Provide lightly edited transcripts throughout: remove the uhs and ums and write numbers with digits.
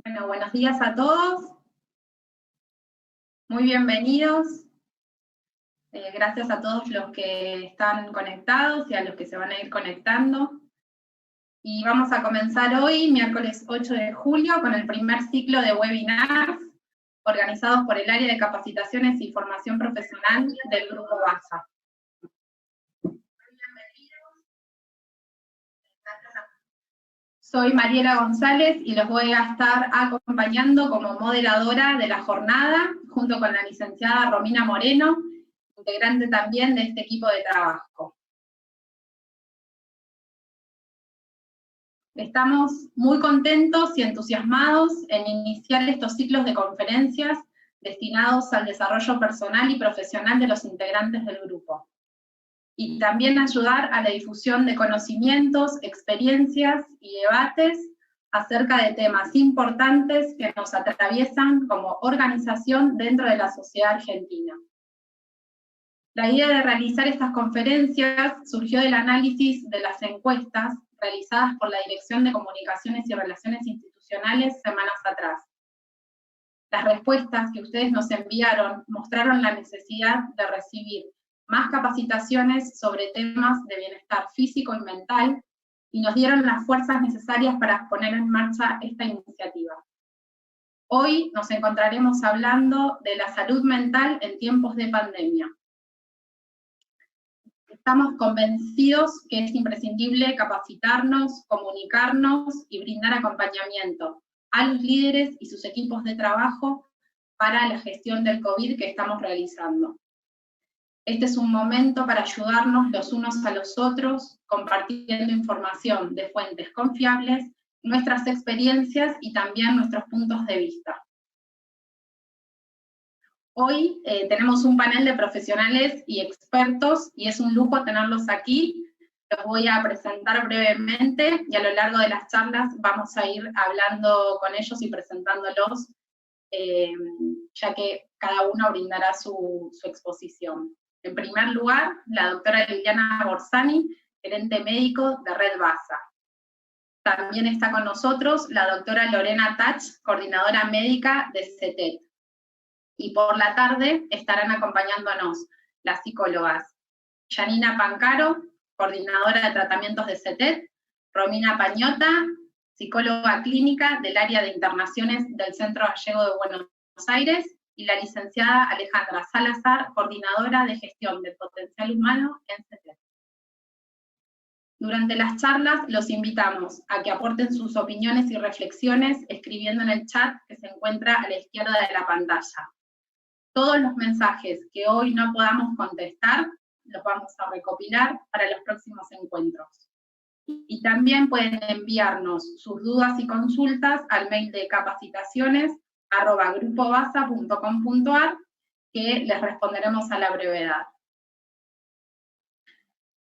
Bueno, buenos días a todos. Muy bienvenidos. Gracias a todos los que están conectados y a los que se van a ir conectando. Y vamos a comenzar hoy, miércoles 8 de julio, con el primer ciclo de webinars organizados por el área de capacitaciones y formación profesional del Grupo BASA. Soy Mariela González y los voy a estar acompañando como moderadora de la jornada, junto con la licenciada Romina Moreno, integrante también de este equipo de trabajo. Estamos muy contentos y entusiasmados en iniciar estos ciclos de conferencias destinados al desarrollo personal y profesional de los integrantes del grupo. Y también ayudar a la difusión de conocimientos, experiencias y debates acerca de temas importantes que nos atraviesan como organización dentro de la sociedad argentina. La idea de realizar estas conferencias surgió del análisis de las encuestas realizadas por la Dirección de Comunicaciones y Relaciones Institucionales semanas atrás. Las respuestas que ustedes nos enviaron mostraron la necesidad de recibir más capacitaciones sobre temas de bienestar físico y mental, y nos dieron las fuerzas necesarias para poner en marcha esta iniciativa. Hoy nos encontraremos hablando de la salud mental en tiempos de pandemia. Estamos convencidos que es imprescindible capacitarnos, comunicarnos y brindar acompañamiento a los líderes y sus equipos de trabajo para la gestión del COVID que estamos realizando. Este es un momento para ayudarnos los unos a los otros, compartiendo información de fuentes confiables, nuestras experiencias y también nuestros puntos de vista. Hoy tenemos un panel de profesionales y expertos y es un lujo tenerlos aquí. Los voy a presentar brevemente y a lo largo de las charlas vamos a ir hablando con ellos y presentándolos, ya que cada uno brindará su exposición. En primer lugar, la doctora Liliana Borsani, gerente médico de Red BASA. También está con nosotros la doctora Lorena Tach, coordinadora médica de CETET. Y por la tarde estarán acompañándonos las psicólogas Yanina Pancaro, coordinadora de tratamientos de CETET, Romina Pañota, psicóloga clínica del área de internaciones del Centro Gallego de Buenos Aires, y la licenciada Alejandra Salazar, coordinadora de gestión del potencial humano en CETET. Durante las charlas los invitamos a que aporten sus opiniones y reflexiones escribiendo en el chat que se encuentra a la izquierda de la pantalla. Todos los mensajes que hoy no podamos contestar los vamos a recopilar para los próximos encuentros. Y también pueden enviarnos sus dudas y consultas al mail de capacitaciones@grupobasa.com.ar, que les responderemos a la brevedad.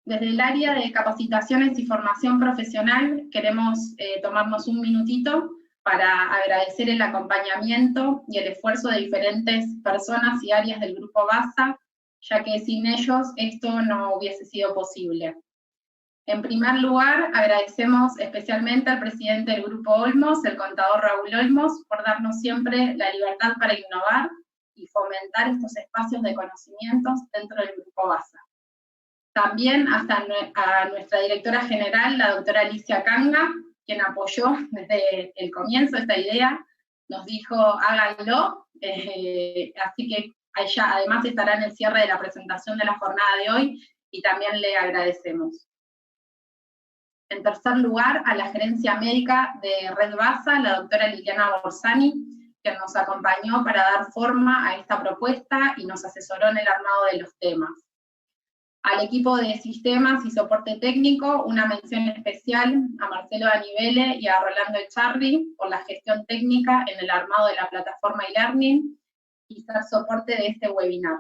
Desde el área de capacitaciones y formación profesional queremos tomarnos un minutito para agradecer el acompañamiento y el esfuerzo de diferentes personas y áreas del Grupo BASA, ya que sin ellos esto no hubiese sido posible. En primer lugar, agradecemos especialmente al presidente del Grupo Olmos, el contador Raúl Olmos, por darnos siempre la libertad para innovar y fomentar estos espacios de conocimientos dentro del Grupo BASA. También hasta a nuestra directora general, la doctora Alicia Canga, quien apoyó desde el comienzo esta idea, nos dijo háganlo, así que ella además estará en el cierre de la presentación de la jornada de hoy y también le agradecemos. En tercer lugar, a la gerencia médica de Red BASA, la doctora Liliana Borsani, que nos acompañó para dar forma a esta propuesta y nos asesoró en el armado de los temas. Al equipo de sistemas y soporte técnico, una mención especial a Marcelo Danivele y a Rolando Echarri por la gestión técnica en el armado de la plataforma e-learning y ser soporte de este webinar.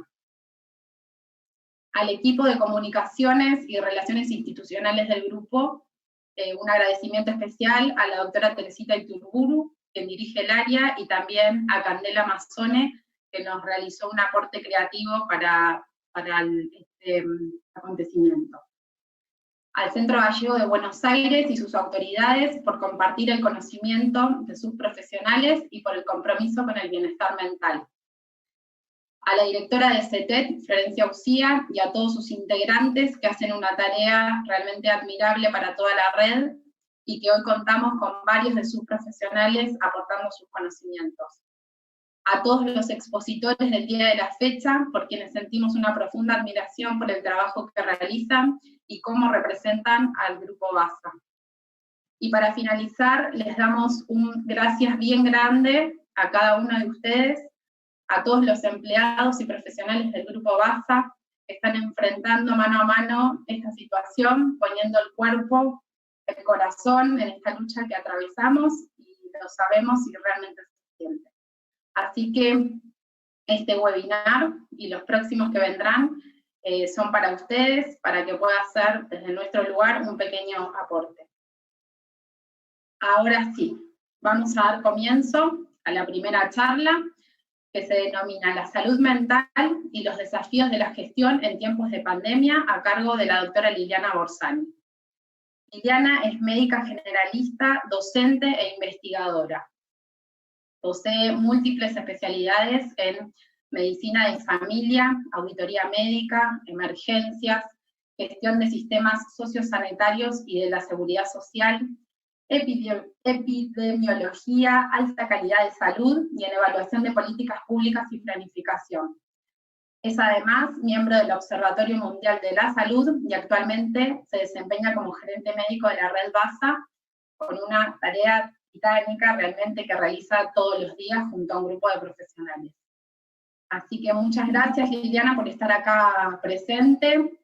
Al equipo de comunicaciones y relaciones institucionales del grupo, un agradecimiento especial a la doctora Teresita Iturburu, quien dirige el área, y también a Candela Mazzone, que nos realizó un aporte creativo para este acontecimiento. al Centro Gallego de Buenos Aires y sus autoridades por compartir el conocimiento de sus profesionales y por el compromiso con el bienestar mental. A la directora de CETET, Florencia Ucía, y a todos sus integrantes que hacen una tarea realmente admirable para toda la red y que hoy contamos con varios de sus profesionales aportando sus conocimientos. A todos los expositores del día de la fecha, por quienes sentimos una profunda admiración por el trabajo que realizan y cómo representan al Grupo BASA. Y para finalizar, les damos un gracias bien grande a cada uno de ustedes, a todos los empleados y profesionales del Grupo BASA, que están enfrentando mano a mano esta situación, poniendo el cuerpo, el corazón en esta lucha que atravesamos, y lo sabemos y realmente se siente. Así que este webinar y los próximos que vendrán son para ustedes, para que pueda hacer desde nuestro lugar un pequeño aporte. Ahora sí, vamos a dar comienzo a la primera charla, que se denomina La salud mental y los desafíos de la gestión en tiempos de pandemia, a cargo de la doctora Liliana Borsani. Liliana es médica generalista, docente e investigadora. Posee múltiples especialidades en medicina de familia, auditoría médica, emergencias, gestión de sistemas sociosanitarios y de la seguridad social, epidemiología, alta calidad de salud y en evaluación de políticas públicas y planificación. Es además miembro del Observatorio Mundial de la Salud y actualmente se desempeña como gerente médico de la red BASA, con una tarea titánica realmente que realiza todos los días junto a un grupo de profesionales. Así que muchas gracias, Liliana, por estar acá presente.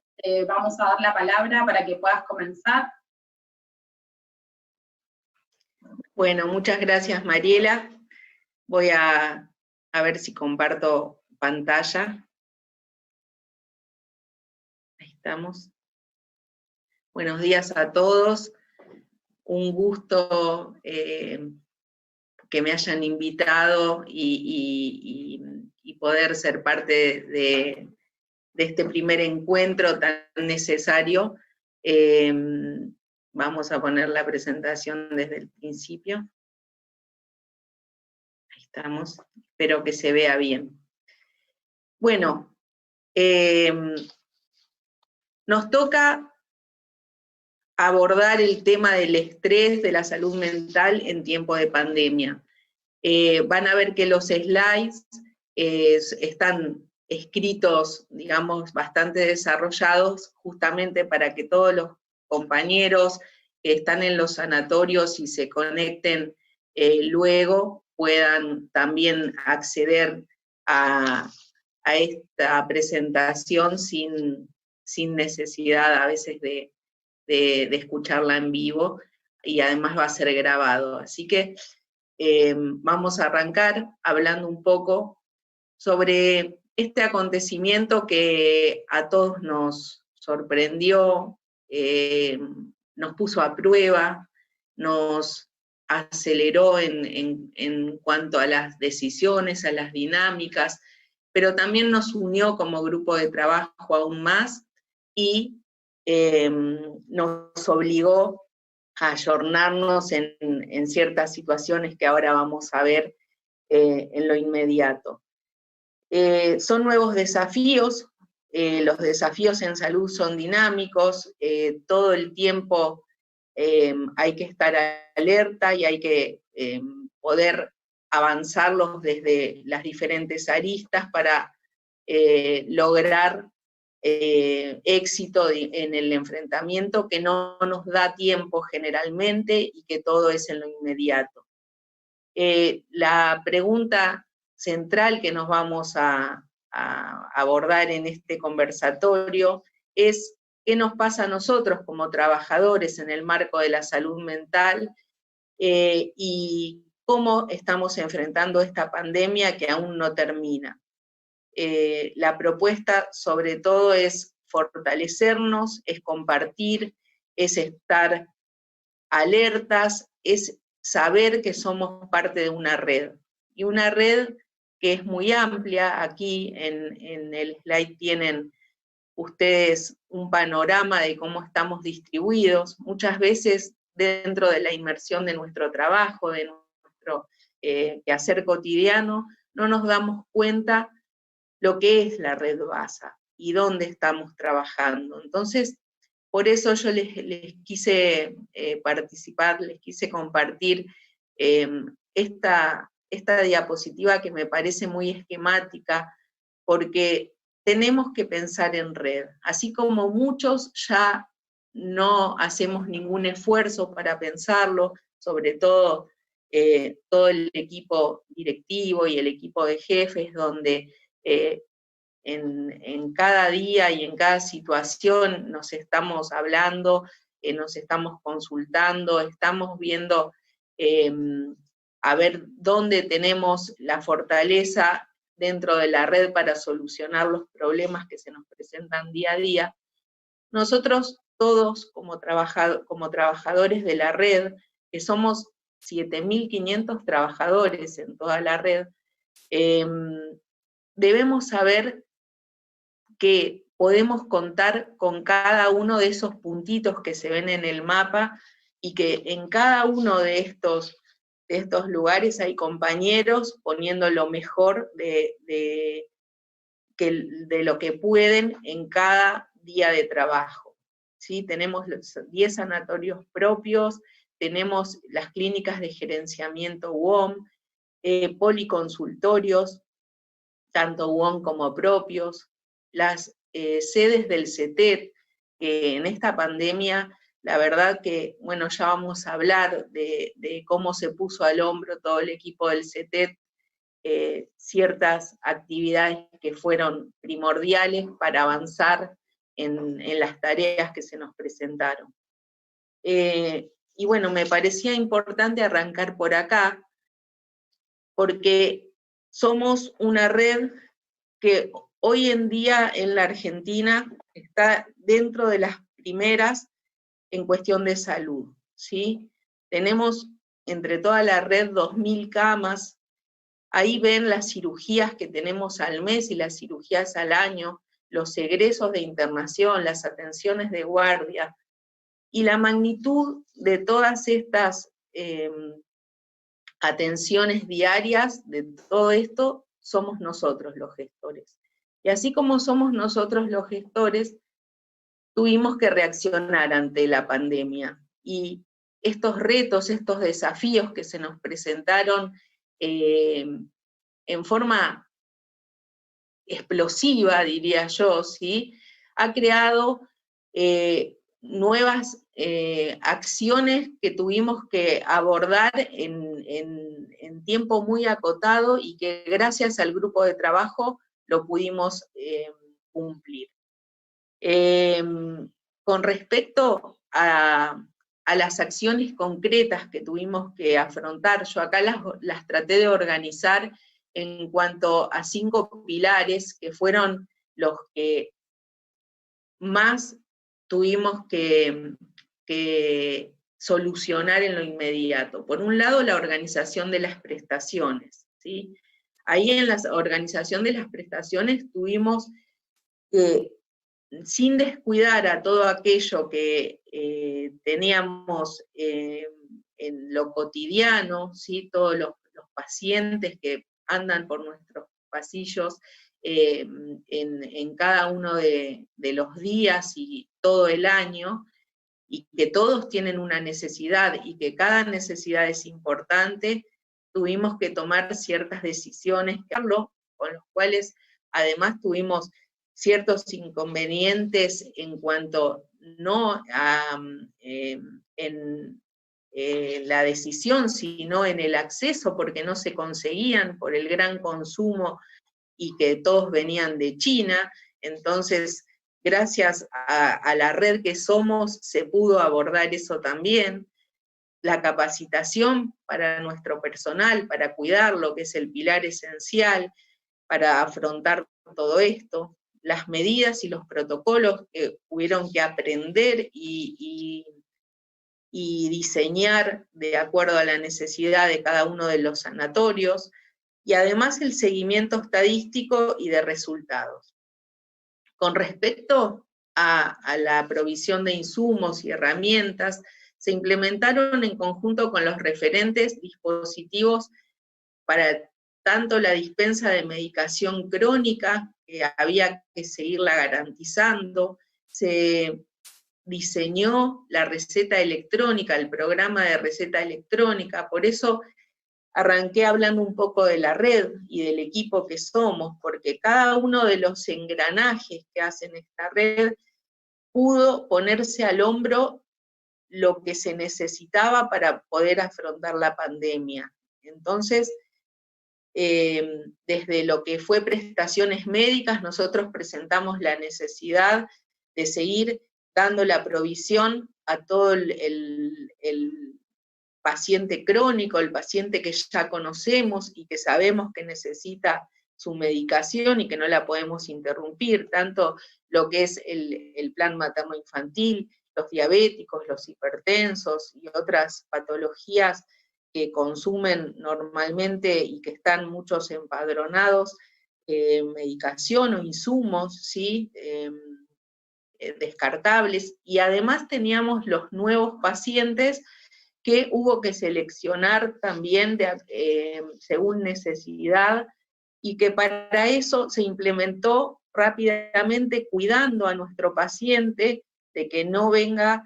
Vamos a dar la palabra para que puedas comenzar. Bueno, muchas gracias, Mariela. Voy a ver si comparto pantalla. Ahí estamos. Buenos días a todos. Un gusto que me hayan invitado y poder ser parte de este primer encuentro tan necesario. Vamos a poner la presentación desde el principio. Ahí estamos. Espero que se vea bien. Bueno, nos toca abordar el tema del estrés, de la salud mental en tiempo de pandemia. Van a ver que los slides están escritos, digamos, bastante desarrollados, justamente para que todos los compañeros que están en los sanatorios y se conecten luego puedan también acceder a esta presentación sin necesidad a veces de escucharla en vivo, y además va a ser grabado. Así que vamos a arrancar hablando un poco sobre este acontecimiento que a todos nos sorprendió, nos puso a prueba, nos aceleró en cuanto a las decisiones, a las dinámicas, pero también nos unió como grupo de trabajo aún más, y nos obligó a ayornarnos en ciertas situaciones que ahora vamos a ver en lo inmediato. Son nuevos desafíos, los desafíos en salud son dinámicos, todo el tiempo hay que estar alerta y hay que poder avanzarlos desde las diferentes aristas para lograr éxito en el enfrentamiento, que no nos da tiempo generalmente y que todo es en lo inmediato. La pregunta central que nos vamos a abordar en este conversatorio es qué nos pasa a nosotros como trabajadores en el marco de la salud mental y cómo estamos enfrentando esta pandemia que aún no termina. La propuesta sobre todo es fortalecernos, es compartir, es estar alertas, es saber que somos parte de una red, y una red que es muy amplia. Aquí en el slide tienen ustedes un panorama de cómo estamos distribuidos. Muchas veces dentro de la inmersión de nuestro trabajo, de nuestro quehacer cotidiano, no nos damos cuenta lo que es la red BASA y dónde estamos trabajando. Entonces, por eso yo les quise participar, les quise compartir esta diapositiva que me parece muy esquemática, porque tenemos que pensar en red. Así como muchos ya no hacemos ningún esfuerzo para pensarlo, sobre todo todo el equipo directivo y el equipo de jefes, donde en cada día y en cada situación nos estamos hablando, nos estamos consultando, estamos viendo a ver dónde tenemos la fortaleza dentro de la red para solucionar los problemas que se nos presentan día a día. Nosotros todos como trabajadores de la red, que somos 7.500 trabajadores en toda la red, debemos saber que podemos contar con cada uno de esos puntitos que se ven en el mapa y que en cada uno de estos lugares hay compañeros poniendo lo mejor de lo que pueden en cada día de trabajo. ¿Sí? Tenemos los 10 sanatorios propios, tenemos las clínicas de gerenciamiento UOM, policonsultorios, tanto UOM como propios, las sedes del CETET, que en esta pandemia, la verdad que, bueno, ya vamos a hablar de cómo se puso al hombro todo el equipo del CETET, ciertas actividades que fueron primordiales para avanzar en las tareas que se nos presentaron. Y bueno, me parecía importante arrancar por acá, porque somos una red que hoy en día en la Argentina está dentro de las primeras en cuestión de salud, ¿sí? Tenemos entre toda la red 2.000 camas, ahí ven las cirugías que tenemos al mes y las cirugías al año, los egresos de internación, las atenciones de guardia, y la magnitud de todas estas atenciones diarias, de todo esto, somos nosotros los gestores. Y así como somos nosotros los gestores, tuvimos que reaccionar ante la pandemia. Y estos retos, estos desafíos que se nos presentaron en forma explosiva, diría yo, ¿sí? Ha creado nuevas acciones que tuvimos que abordar en tiempo muy acotado y que gracias al grupo de trabajo lo pudimos cumplir. Con respecto a las acciones concretas que tuvimos que afrontar, yo acá las traté de organizar en cuanto a 5 pilares que fueron los que más tuvimos que solucionar en lo inmediato. Por un lado, la organización de las prestaciones, ¿sí? Ahí en la organización de las prestaciones tuvimos que, sin descuidar a todo aquello que teníamos en lo cotidiano, ¿sí? Todos los pacientes que andan por nuestros pasillos en cada uno de los días y todo el año, y que todos tienen una necesidad y que cada necesidad es importante, tuvimos que tomar ciertas decisiones, con los cuales además tuvimos ciertos inconvenientes en cuanto no a la decisión, sino en el acceso, porque no se conseguían por el gran consumo y que todos venían de China. Entonces, gracias a la red que somos, se pudo abordar eso también. La capacitación para nuestro personal, para cuidarlo, que es el pilar esencial para afrontar todo esto. Las medidas y los protocolos que hubieron que aprender y diseñar de acuerdo a la necesidad de cada uno de los sanatorios, y además el seguimiento estadístico y de resultados. Con respecto a la provisión de insumos y herramientas, se implementaron en conjunto con los referentes dispositivos para tanto la dispensa de medicación crónica, que había que seguirla garantizando, se diseñó la receta electrónica, el programa de receta electrónica, por eso arranqué hablando un poco de la red y del equipo que somos, porque cada uno de los engranajes que hacen esta red pudo ponerse al hombro lo que se necesitaba para poder afrontar la pandemia. Entonces, desde lo que fue prestaciones médicas, nosotros presentamos la necesidad de seguir dando la provisión a todo el paciente crónico, el paciente que ya conocemos y que sabemos que necesita su medicación y que no la podemos interrumpir, tanto lo que es el plan materno-infantil, los diabéticos, los hipertensos y otras patologías que consumen normalmente y que están muchos empadronados, medicación o insumos, ¿sí? Descartables, y además teníamos los nuevos pacientes que hubo que seleccionar también según necesidad, y que para eso se implementó rápidamente cuidando a nuestro paciente de que no venga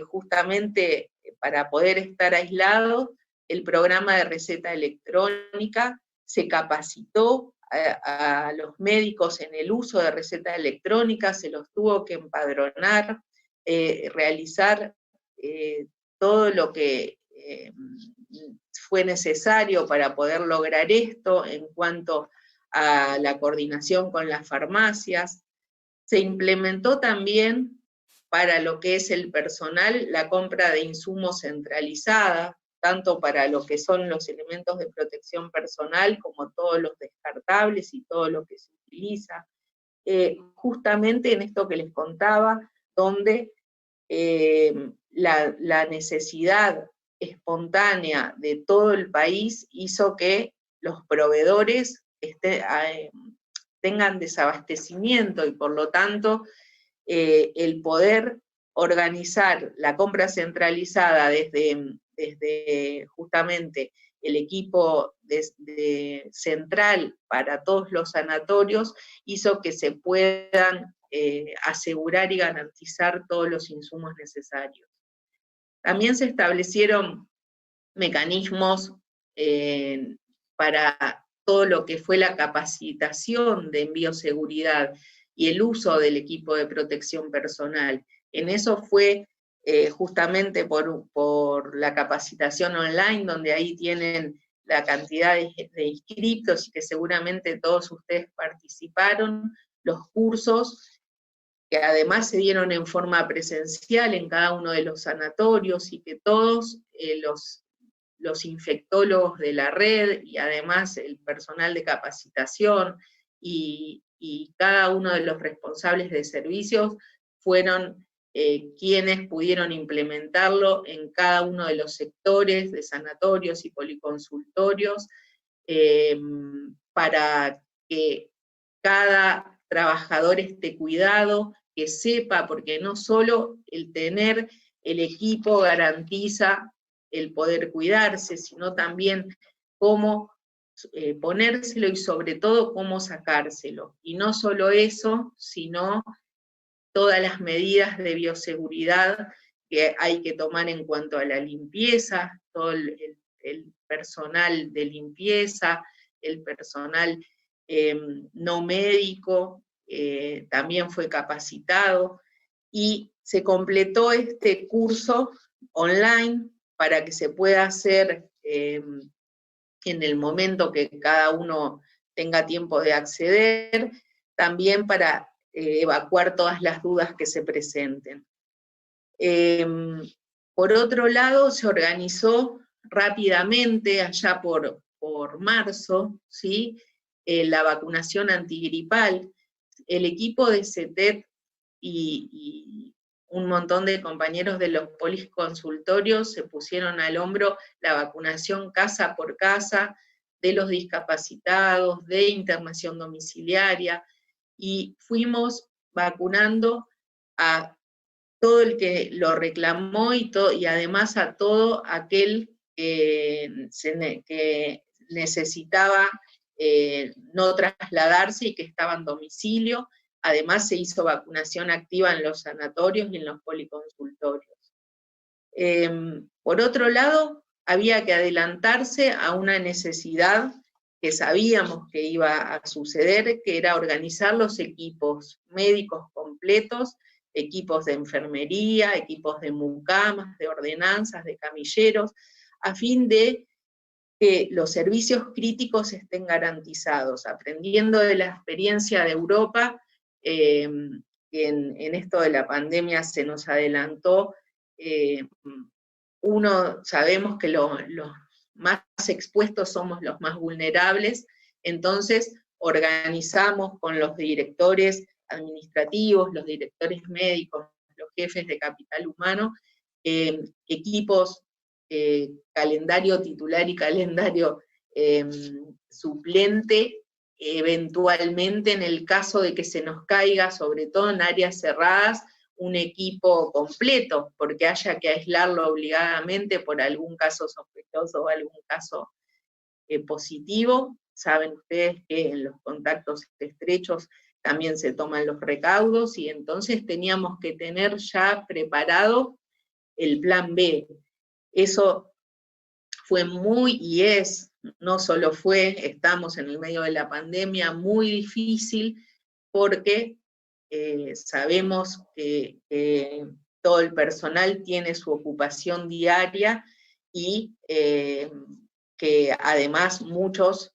justamente para poder estar aislado, el programa de receta electrónica, se capacitó a los médicos en el uso de receta electrónica, se los tuvo que empadronar, realizar todo lo que fue necesario para poder lograr esto en cuanto a la coordinación con las farmacias. Se implementó también para lo que es el personal la compra de insumos centralizada, tanto para lo que son los elementos de protección personal como todos los descartables y todo lo que se utiliza. Justamente en esto que les contaba, donde la necesidad espontánea de todo el país hizo que los proveedores tengan desabastecimiento y por lo tanto el poder organizar la compra centralizada desde justamente el equipo central para todos los sanatorios hizo que se puedan asegurar y garantizar todos los insumos necesarios. También se establecieron mecanismos para todo lo que fue la capacitación de bioseguridad y el uso del equipo de protección personal. En eso fue justamente por la capacitación online, donde ahí tienen la cantidad de inscriptos y que seguramente todos ustedes participaron, los cursos que además se dieron en forma presencial en cada uno de los sanatorios y que todos los infectólogos de la red y además el personal de capacitación y cada uno de los responsables de servicios fueron quienes pudieron implementarlo en cada uno de los sectores de sanatorios y policonsultorios para que cada trabajador esté cuidado, que sepa, porque no solo el tener el equipo garantiza el poder cuidarse, sino también cómo ponérselo y sobre todo cómo sacárselo. Y no solo eso, sino todas las medidas de bioseguridad que hay que tomar en cuanto a la limpieza, todo el personal de limpieza, el personal no médico, también fue capacitado, y se completó este curso online para que se pueda hacer en el momento que cada uno tenga tiempo de acceder, también para evacuar todas las dudas que se presenten. Por otro lado, se organizó rápidamente, allá por marzo, ¿sí? La vacunación antigripal. El equipo de CETET y un montón de compañeros de los policonsultorios se pusieron al hombro la vacunación casa por casa de los discapacitados, de internación domiciliaria, y fuimos vacunando a todo el que lo reclamó y además a todo aquel que necesitaba no trasladarse y que estaba en domicilio. Además se hizo vacunación activa en los sanatorios y en los policonsultorios. Por otro lado, había que adelantarse a una necesidad que sabíamos que iba a suceder, que era organizar los equipos médicos completos, equipos de enfermería, equipos de mucamas, de ordenanzas, de camilleros, a fin de que los servicios críticos estén garantizados, aprendiendo de la experiencia de Europa, en esto de la pandemia se nos adelantó. Sabemos que los más expuestos somos los más vulnerables, entonces organizamos con los directores administrativos, los directores médicos, los jefes de capital humano, equipos, calendario titular y calendario suplente, eventualmente en el caso de que se nos caiga, sobre todo en áreas cerradas, un equipo completo, porque haya que aislarlo obligadamente por algún caso sospechoso o algún caso positivo. Saben ustedes que en los contactos estrechos también se toman los recaudos, y entonces teníamos que tener ya preparado el plan B. Eso fue no solo estamos en el medio de la pandemia, muy difícil, porque sabemos que todo el personal tiene su ocupación diaria y que además muchos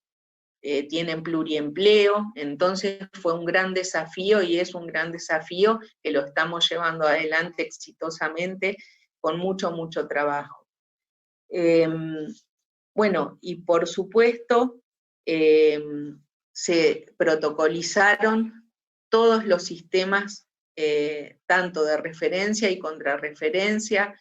tienen pluriempleo, entonces fue un gran desafío y es un gran desafío que lo estamos llevando adelante exitosamente con mucho, mucho trabajo. Bueno, y por supuesto, se protocolizaron todos los sistemas, tanto de referencia y contrarreferencia,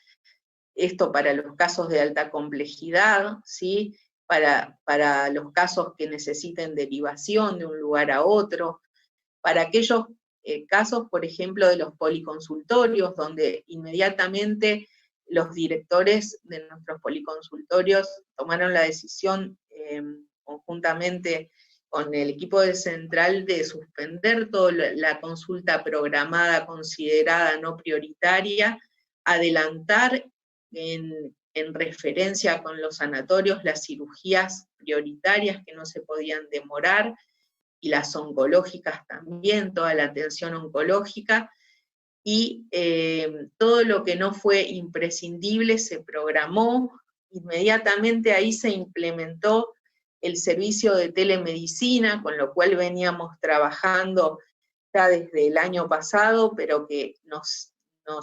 esto para los casos de alta complejidad, ¿sí? Para los casos que necesiten derivación de un lugar a otro, para aquellos casos, por ejemplo, de los policonsultorios, donde inmediatamente los directores de nuestros policonsultorios tomaron la decisión conjuntamente con el equipo de central de suspender toda la consulta programada, considerada no prioritaria, adelantar en referencia con los sanatorios las cirugías prioritarias que no se podían demorar, y las oncológicas también, toda la atención oncológica, y todo lo que no fue imprescindible se programó. Inmediatamente ahí se implementó el servicio de telemedicina, con lo cual veníamos trabajando ya desde el año pasado, pero que nos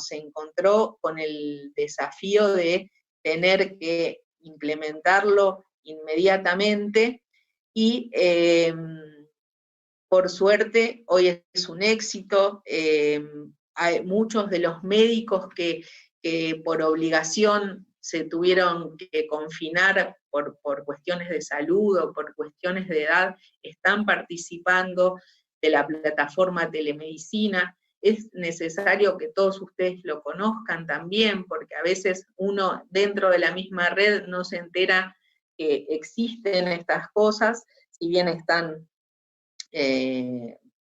encontró con el desafío de tener que implementarlo inmediatamente, y por suerte hoy es un éxito. Hay muchos de los médicos que por obligación se tuvieron que confinar por cuestiones de salud o por cuestiones de edad, están participando de la plataforma telemedicina. Es necesario que todos ustedes lo conozcan también, porque a veces uno dentro de la misma red no se entera que existen estas cosas, si bien están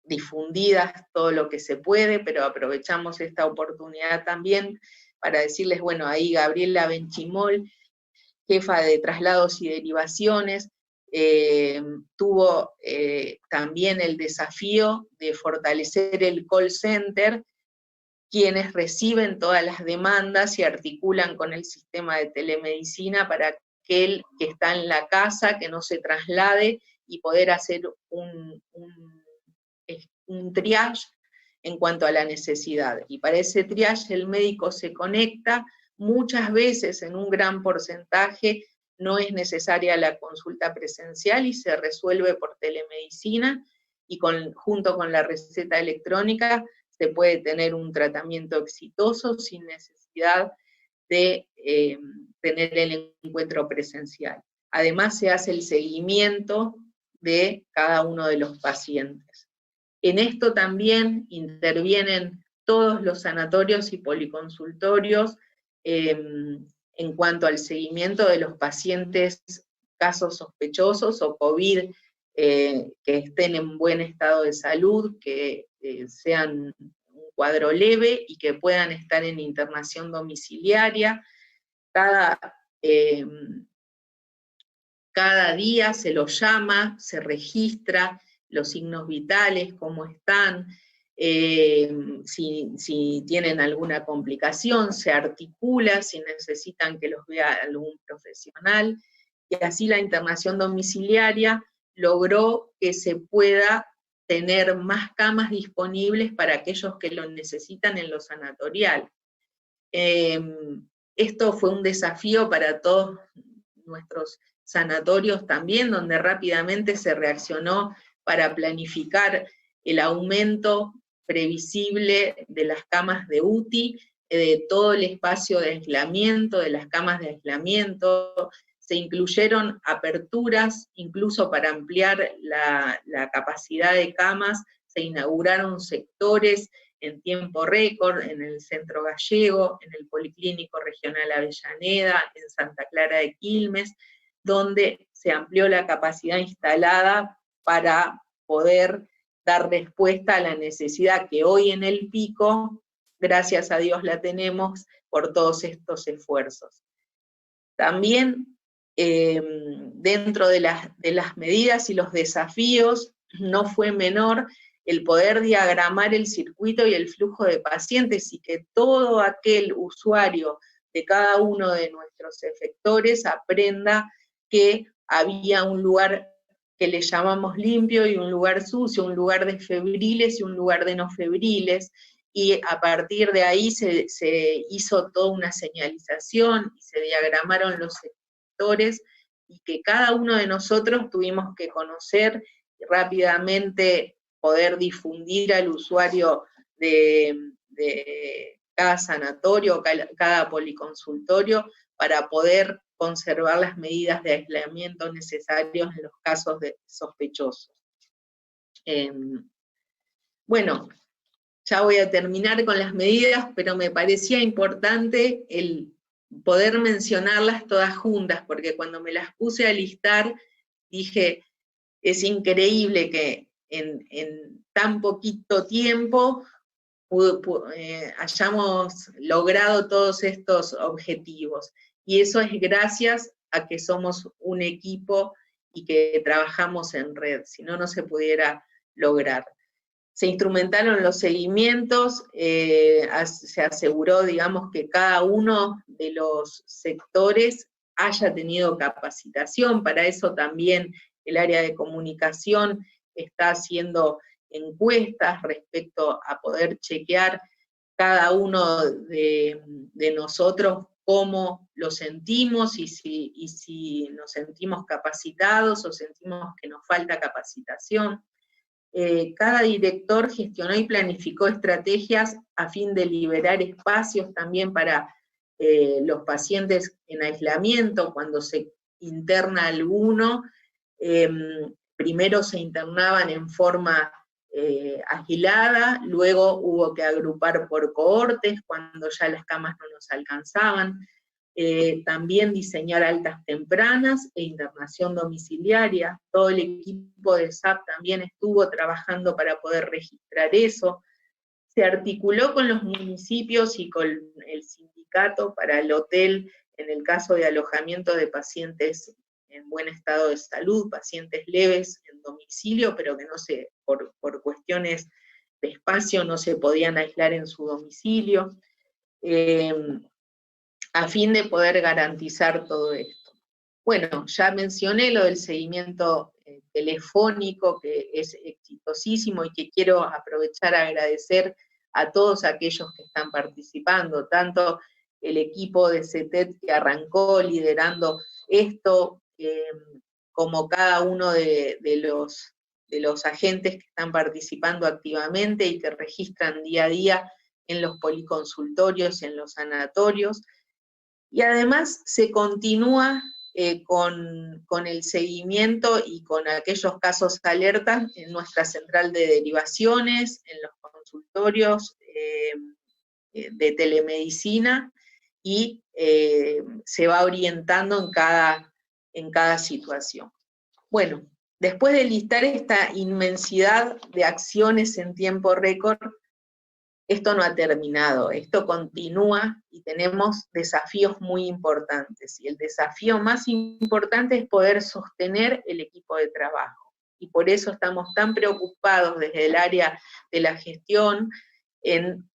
difundidas todo lo que se puede, pero aprovechamos esta oportunidad también para decirles, bueno, ahí Gabriela Benchimol, jefa de traslados y derivaciones, tuvo también el desafío de fortalecer el call center, quienes reciben todas las demandas y articulan con el sistema de telemedicina para aquel que está en la casa, que no se traslade, y poder hacer un triage en cuanto a la necesidad. Y para ese triage el médico se conecta, muchas veces en un gran porcentaje no es necesaria la consulta presencial y se resuelve por telemedicina, y junto con la receta electrónica se puede tener un tratamiento exitoso sin necesidad de tener el encuentro presencial. Además se hace el seguimiento de cada uno de los pacientes. En esto también intervienen todos los sanatorios y policonsultorios en cuanto al seguimiento de los pacientes casos sospechosos o COVID que estén en buen estado de salud, que sean un cuadro leve y que puedan estar en internación domiciliaria. Cada día se los llama, se registra los signos vitales, cómo están, si tienen alguna complicación, se articula, si necesitan que los vea algún profesional, y así la internación domiciliaria logró que se pueda tener más camas disponibles para aquellos que lo necesitan en lo sanatorial. Esto fue un desafío para todos nuestros sanatorios también, donde rápidamente se reaccionó para planificar el aumento previsible de las camas de UTI, de todo el espacio de aislamiento, de las camas de aislamiento. Se incluyeron aperturas, incluso para ampliar la capacidad de camas, se inauguraron sectores en tiempo récord, en el Centro Gallego, en el Policlínico Regional Avellaneda, en Santa Clara de Quilmes, donde se amplió la capacidad instalada para poder dar respuesta a la necesidad que hoy en el pico, gracias a Dios la tenemos por todos estos esfuerzos. También dentro de las medidas y los desafíos, no fue menor el poder diagramar el circuito y el flujo de pacientes y que todo aquel usuario de cada uno de nuestros efectores aprenda que había un lugar que le llamamos limpio y un lugar sucio, un lugar de febriles y un lugar de no febriles, y a partir de ahí se hizo toda una señalización y se diagramaron los sectores, y que cada uno de nosotros tuvimos que conocer y rápidamente poder difundir al usuario de cada sanatorio, cada policonsultorio, para poder conservar las medidas de aislamiento necesarios en los casos sospechosos. Bueno, ya voy a terminar con las medidas, pero me parecía importante el poder mencionarlas todas juntas, porque cuando me las puse a listar, dije, es increíble que en tan poquito tiempo hayamos logrado todos estos objetivos. Y eso es gracias a que somos un equipo y que trabajamos en red, si no, no se pudiera lograr. Se instrumentaron los seguimientos, se aseguró, digamos, que cada uno de los sectores haya tenido capacitación. Para eso también el área de comunicación está haciendo encuestas respecto a poder chequear cada uno de nosotros cómo lo sentimos y si nos sentimos capacitados o sentimos que nos falta capacitación. Cada director gestionó y planificó estrategias a fin de liberar espacios también para los pacientes en aislamiento. Cuando se interna alguno, primero se internaban en forma agilada, luego hubo que agrupar por cohortes cuando ya las camas no nos alcanzaban. También diseñar altas tempranas e internación domiciliaria. Todo el equipo de SAP también estuvo trabajando para poder registrar eso. Se articuló con los municipios y con el sindicato para el hotel en el caso de alojamiento de pacientes en buen estado de salud, pacientes leves en domicilio, pero que por cuestiones de espacio no se podían aislar en su domicilio, a fin de poder garantizar todo esto. Bueno, ya mencioné lo del seguimiento telefónico, que es exitosísimo y que quiero aprovechar a agradecer a todos aquellos que están participando, tanto el equipo de CETET que arrancó liderando esto, como cada uno de los agentes que están participando activamente y que registran día a día en los policonsultorios y en los sanatorios. Y además se continúa con el seguimiento y con aquellos casos alerta en nuestra central de derivaciones, en los consultorios de telemedicina, y se va orientando en cada situación. Bueno, después de listar esta inmensidad de acciones en tiempo récord, esto no ha terminado, esto continúa y tenemos desafíos muy importantes. Y el desafío más importante es poder sostener el equipo de trabajo. Y por eso estamos tan preocupados desde el área de la gestión en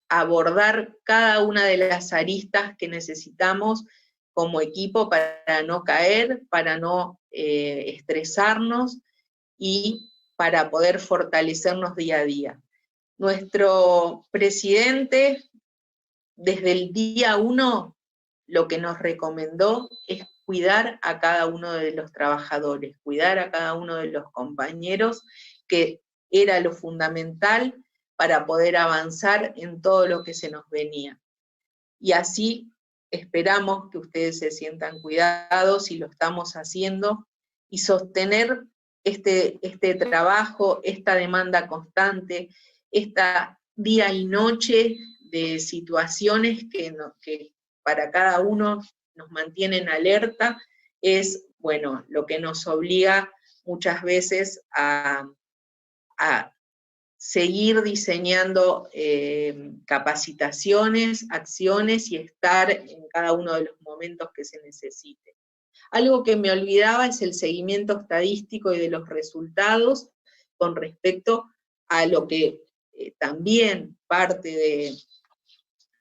abordar cada una de las aristas que necesitamos como equipo para no caer, para no estresarnos y para poder fortalecernos día a día. Nuestro presidente, desde el día 1, lo que nos recomendó es cuidar a cada uno de los trabajadores, cuidar a cada uno de los compañeros, que era lo fundamental para poder avanzar en todo lo que se nos venía. Y así esperamos que ustedes se sientan cuidados, y lo estamos haciendo, y sostener este trabajo, esta demanda constante, esta día y noche de situaciones que para cada uno nos mantienen alerta, es, bueno, lo que nos obliga muchas veces a seguir diseñando capacitaciones, acciones, y estar en cada uno de los momentos que se necesite. Algo que me olvidaba es el seguimiento estadístico y de los resultados con respecto a lo que también parte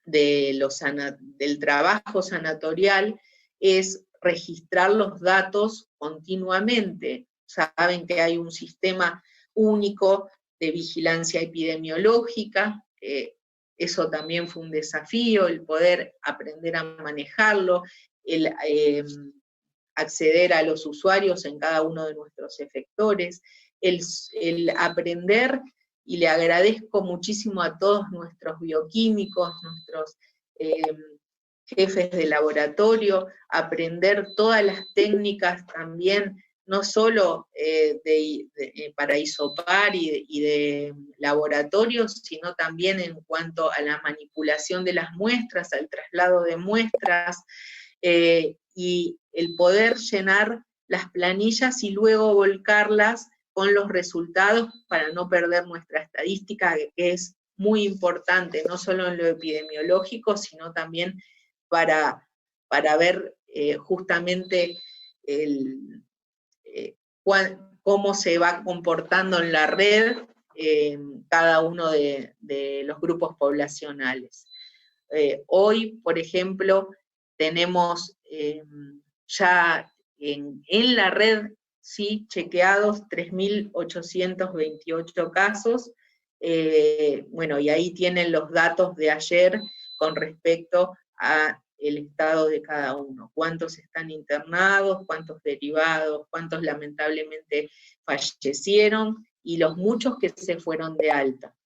del trabajo sanatorial es registrar los datos continuamente. Saben que hay un sistema único de vigilancia epidemiológica, eso también fue un desafío, el poder aprender a manejarlo, el acceder a los usuarios en cada uno de nuestros efectores, el aprender, y le agradezco muchísimo a todos nuestros bioquímicos, nuestros jefes de laboratorio, aprender todas las técnicas también, no solo para hisopar y de laboratorios, sino también en cuanto a la manipulación de las muestras, al traslado de muestras, y el poder llenar las planillas y luego volcarlas con los resultados para no perder nuestra estadística, que es muy importante, no solo en lo epidemiológico, sino también para ver justamente cómo se va comportando en la red cada uno de los grupos poblacionales. Hoy, por ejemplo, tenemos ya en la red, sí, chequeados 3.828 casos, bueno, y ahí tienen los datos de ayer con respecto a el estado de cada uno, cuántos están internados, cuántos derivados, cuántos lamentablemente fallecieron, y los muchos que se fueron de alta.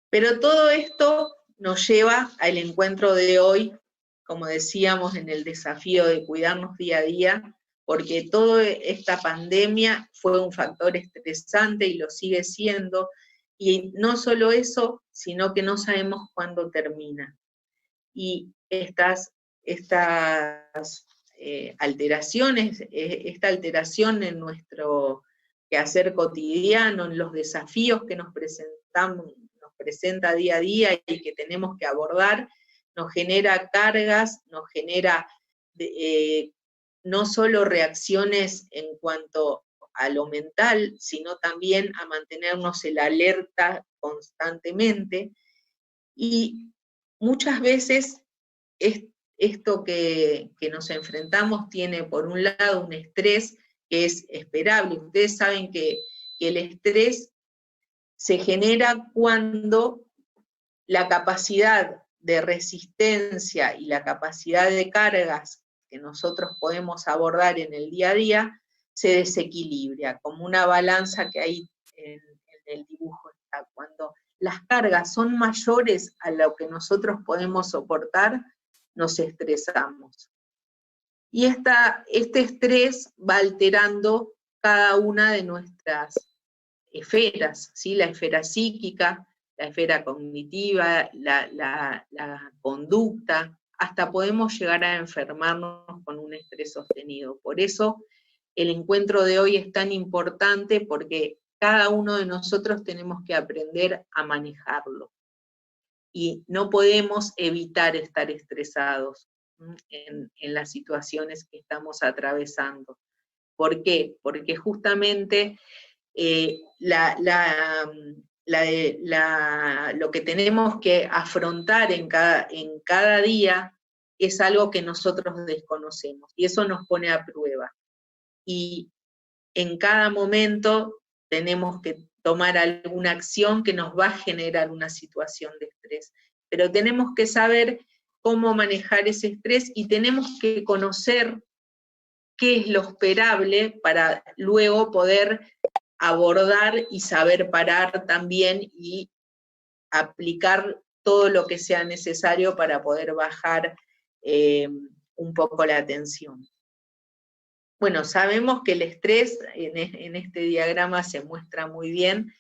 Pero todo esto nos lleva al encuentro de hoy, como decíamos, en el desafío de cuidarnos día a día, porque toda esta pandemia fue un factor estresante y lo sigue siendo, y no solo eso, sino que no sabemos cuándo termina. Y estas alteraciones, esta alteración en nuestro quehacer cotidiano, en los desafíos que nos presenta día a día y que tenemos que abordar, nos genera cargas, nos genera no solo reacciones en cuanto a lo mental, sino también a mantenernos en la alerta constantemente, y muchas veces esto que nos enfrentamos tiene por un lado un estrés que es esperable. Ustedes saben que el estrés se genera cuando la capacidad de resistencia y la capacidad de cargas que nosotros podemos abordar en el día a día se desequilibra, como una balanza que ahí en el dibujo está. Cuando las cargas son mayores a lo que nosotros podemos soportar, nos estresamos. Y este estrés va alterando cada una de nuestras esferas, ¿sí? La esfera psíquica, la esfera cognitiva, la conducta, hasta podemos llegar a enfermarnos con un estrés sostenido. Por eso el encuentro de hoy es tan importante, porque cada uno de nosotros tenemos que aprender a manejarlo. Y no podemos evitar estar estresados en las situaciones que estamos atravesando. ¿Por qué? Porque justamente lo que tenemos que afrontar en cada día es algo que nosotros desconocemos, y eso nos pone a prueba. Y en cada momento tenemos que tomar alguna acción que nos va a generar una situación de estrés. Pero tenemos que saber cómo manejar ese estrés y tenemos que conocer qué es lo esperable para luego poder abordar y saber parar también y aplicar todo lo que sea necesario para poder bajar un poco la tensión. Bueno, sabemos que el estrés, en este diagrama se muestra muy bien,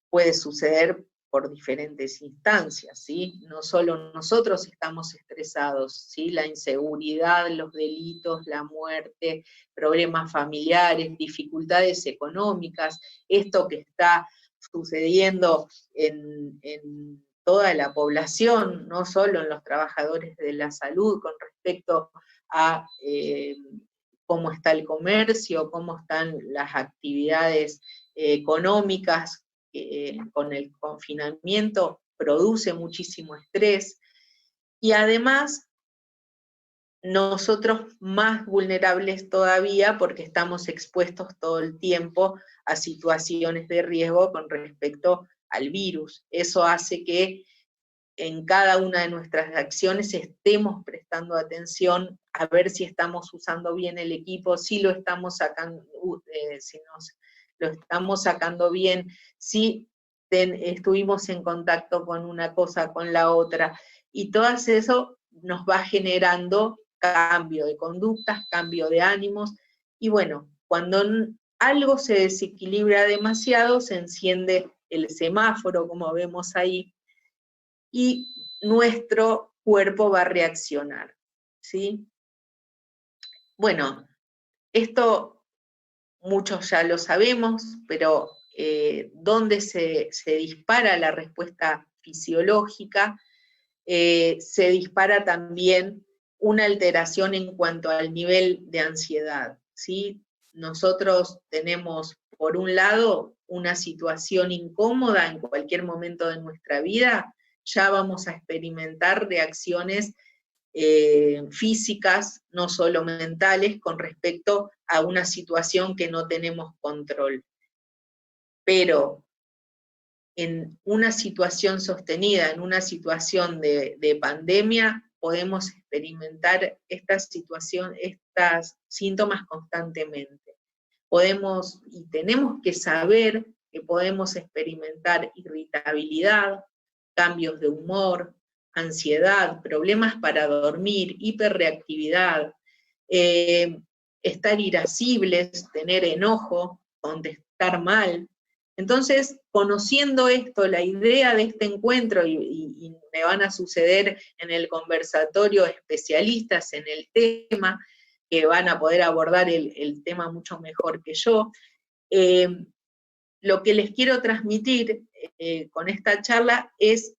puede suceder por diferentes instancias, ¿sí? No solo nosotros estamos estresados, ¿sí? La inseguridad, los delitos, la muerte, problemas familiares, dificultades económicas, esto que está sucediendo en toda la población, no solo en los trabajadores de la salud, con respecto a cómo está el comercio, cómo están las actividades económicas, con el confinamiento produce muchísimo estrés, y además nosotros más vulnerables todavía porque estamos expuestos todo el tiempo a situaciones de riesgo con respecto al virus. Eso hace que en cada una de nuestras acciones estemos prestando atención a ver si estamos usando bien el equipo, si lo estamos sacando, lo estamos sacando bien, si estuvimos en contacto con una cosa, con la otra, y todo eso nos va generando cambio de conductas, cambio de ánimos, y bueno, cuando algo se desequilibra demasiado, se enciende el semáforo, como vemos ahí, y nuestro cuerpo va a reaccionar, ¿sí? Bueno, esto muchos ya lo sabemos, pero ¿dónde se dispara la respuesta fisiológica? Se dispara también una alteración en cuanto al nivel de ansiedad, ¿sí? Nosotros tenemos, por un lado, una situación incómoda en cualquier momento de nuestra vida, ya vamos a experimentar reacciones físicas, no solo mentales, con respecto a una situación que no tenemos control. Pero en una situación sostenida, en una situación de pandemia, podemos experimentar estos síntomas constantemente. Podemos y tenemos que saber que podemos experimentar irritabilidad, cambios de humor, ansiedad, problemas para dormir, hiperreactividad, estar irascibles, tener enojo, contestar mal. Entonces, conociendo esto, la idea de este encuentro, y me van a suceder en el conversatorio especialistas en el tema, que van a poder abordar el tema mucho mejor que yo, lo que les quiero transmitir con esta charla es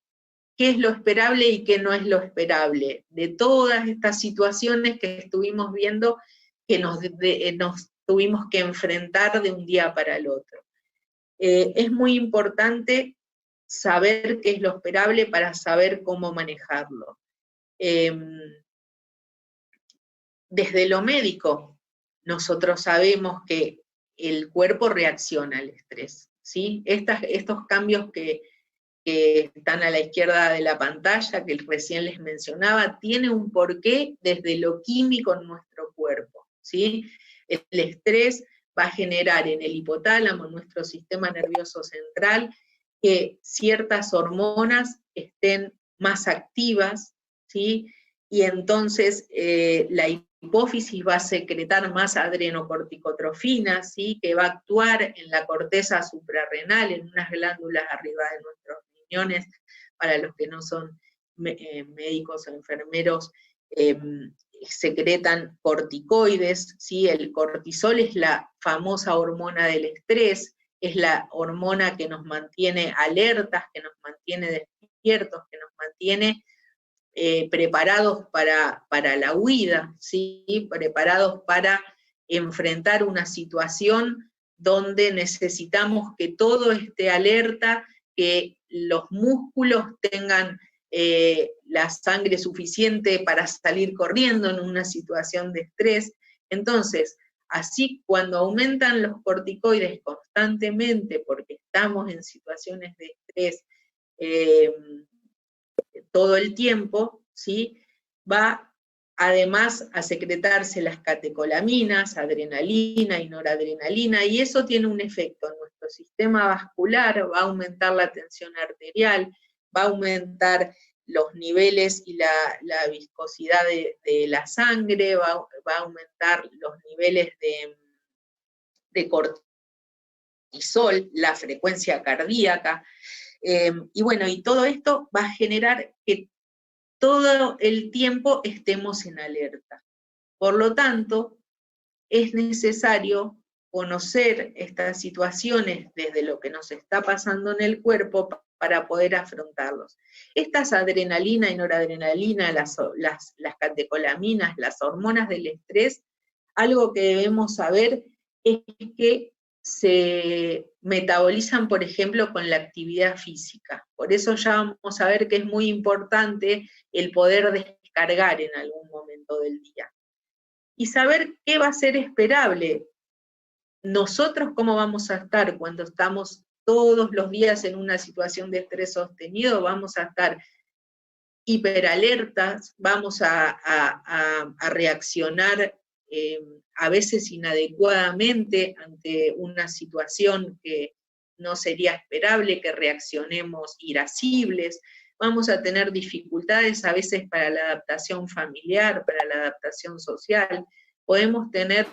qué es lo esperable y qué no es lo esperable, de todas estas situaciones que estuvimos viendo que nos tuvimos que enfrentar de un día para el otro. Es muy importante saber qué es lo esperable para saber cómo manejarlo. Desde lo médico, nosotros sabemos que el cuerpo reacciona al estrés, ¿sí? Estos cambios que están a la izquierda de la pantalla, que recién les mencionaba, tiene un porqué desde lo químico en nuestro cuerpo, ¿sí? El estrés va a generar en el hipotálamo, en nuestro sistema nervioso central, que ciertas hormonas estén más activas, ¿sí? Y entonces la hipófisis va a secretar más adrenocorticotrofina, ¿sí? Que va a actuar en la corteza suprarrenal, en unas glándulas arriba de nuestros riñones, para los que no son médicos o enfermeros, secretan corticoides, ¿sí? El cortisol es la famosa hormona del estrés, es la hormona que nos mantiene alertas, que nos mantiene despiertos, que nos mantiene preparados para la huida, ¿sí? Preparados para enfrentar una situación donde necesitamos que todo esté alerta, que los músculos tengan la sangre suficiente para salir corriendo en una situación de estrés. Entonces, así cuando aumentan los corticoides constantemente, porque estamos en situaciones de estrés todo el tiempo, ¿sí? Va además a secretarse las catecolaminas, adrenalina y noradrenalina, y eso tiene un efecto en nuestro sistema vascular, va a aumentar la tensión arterial, va a aumentar los niveles y la viscosidad de la sangre, va a aumentar los niveles de cortisol, la frecuencia cardíaca, y bueno, y todo esto va a generar que todo el tiempo estemos en alerta. Por lo tanto, es necesario conocer estas situaciones desde lo que nos está pasando en el cuerpo para poder afrontarlos. Estas adrenalina y noradrenalina, las catecolaminas, las hormonas del estrés, algo que debemos saber es que se metabolizan, por ejemplo, con la actividad física. Por eso ya vamos a ver que es muy importante el poder descargar en algún momento del día. Y saber qué va a ser esperable. Nosotros cómo vamos a estar cuando estamos todos los días en una situación de estrés sostenido, vamos a estar hiperalertas, vamos a reaccionar a veces inadecuadamente ante una situación que no sería esperable, que reaccionemos irascibles, vamos a tener dificultades a veces para la adaptación familiar, para la adaptación social, podemos tener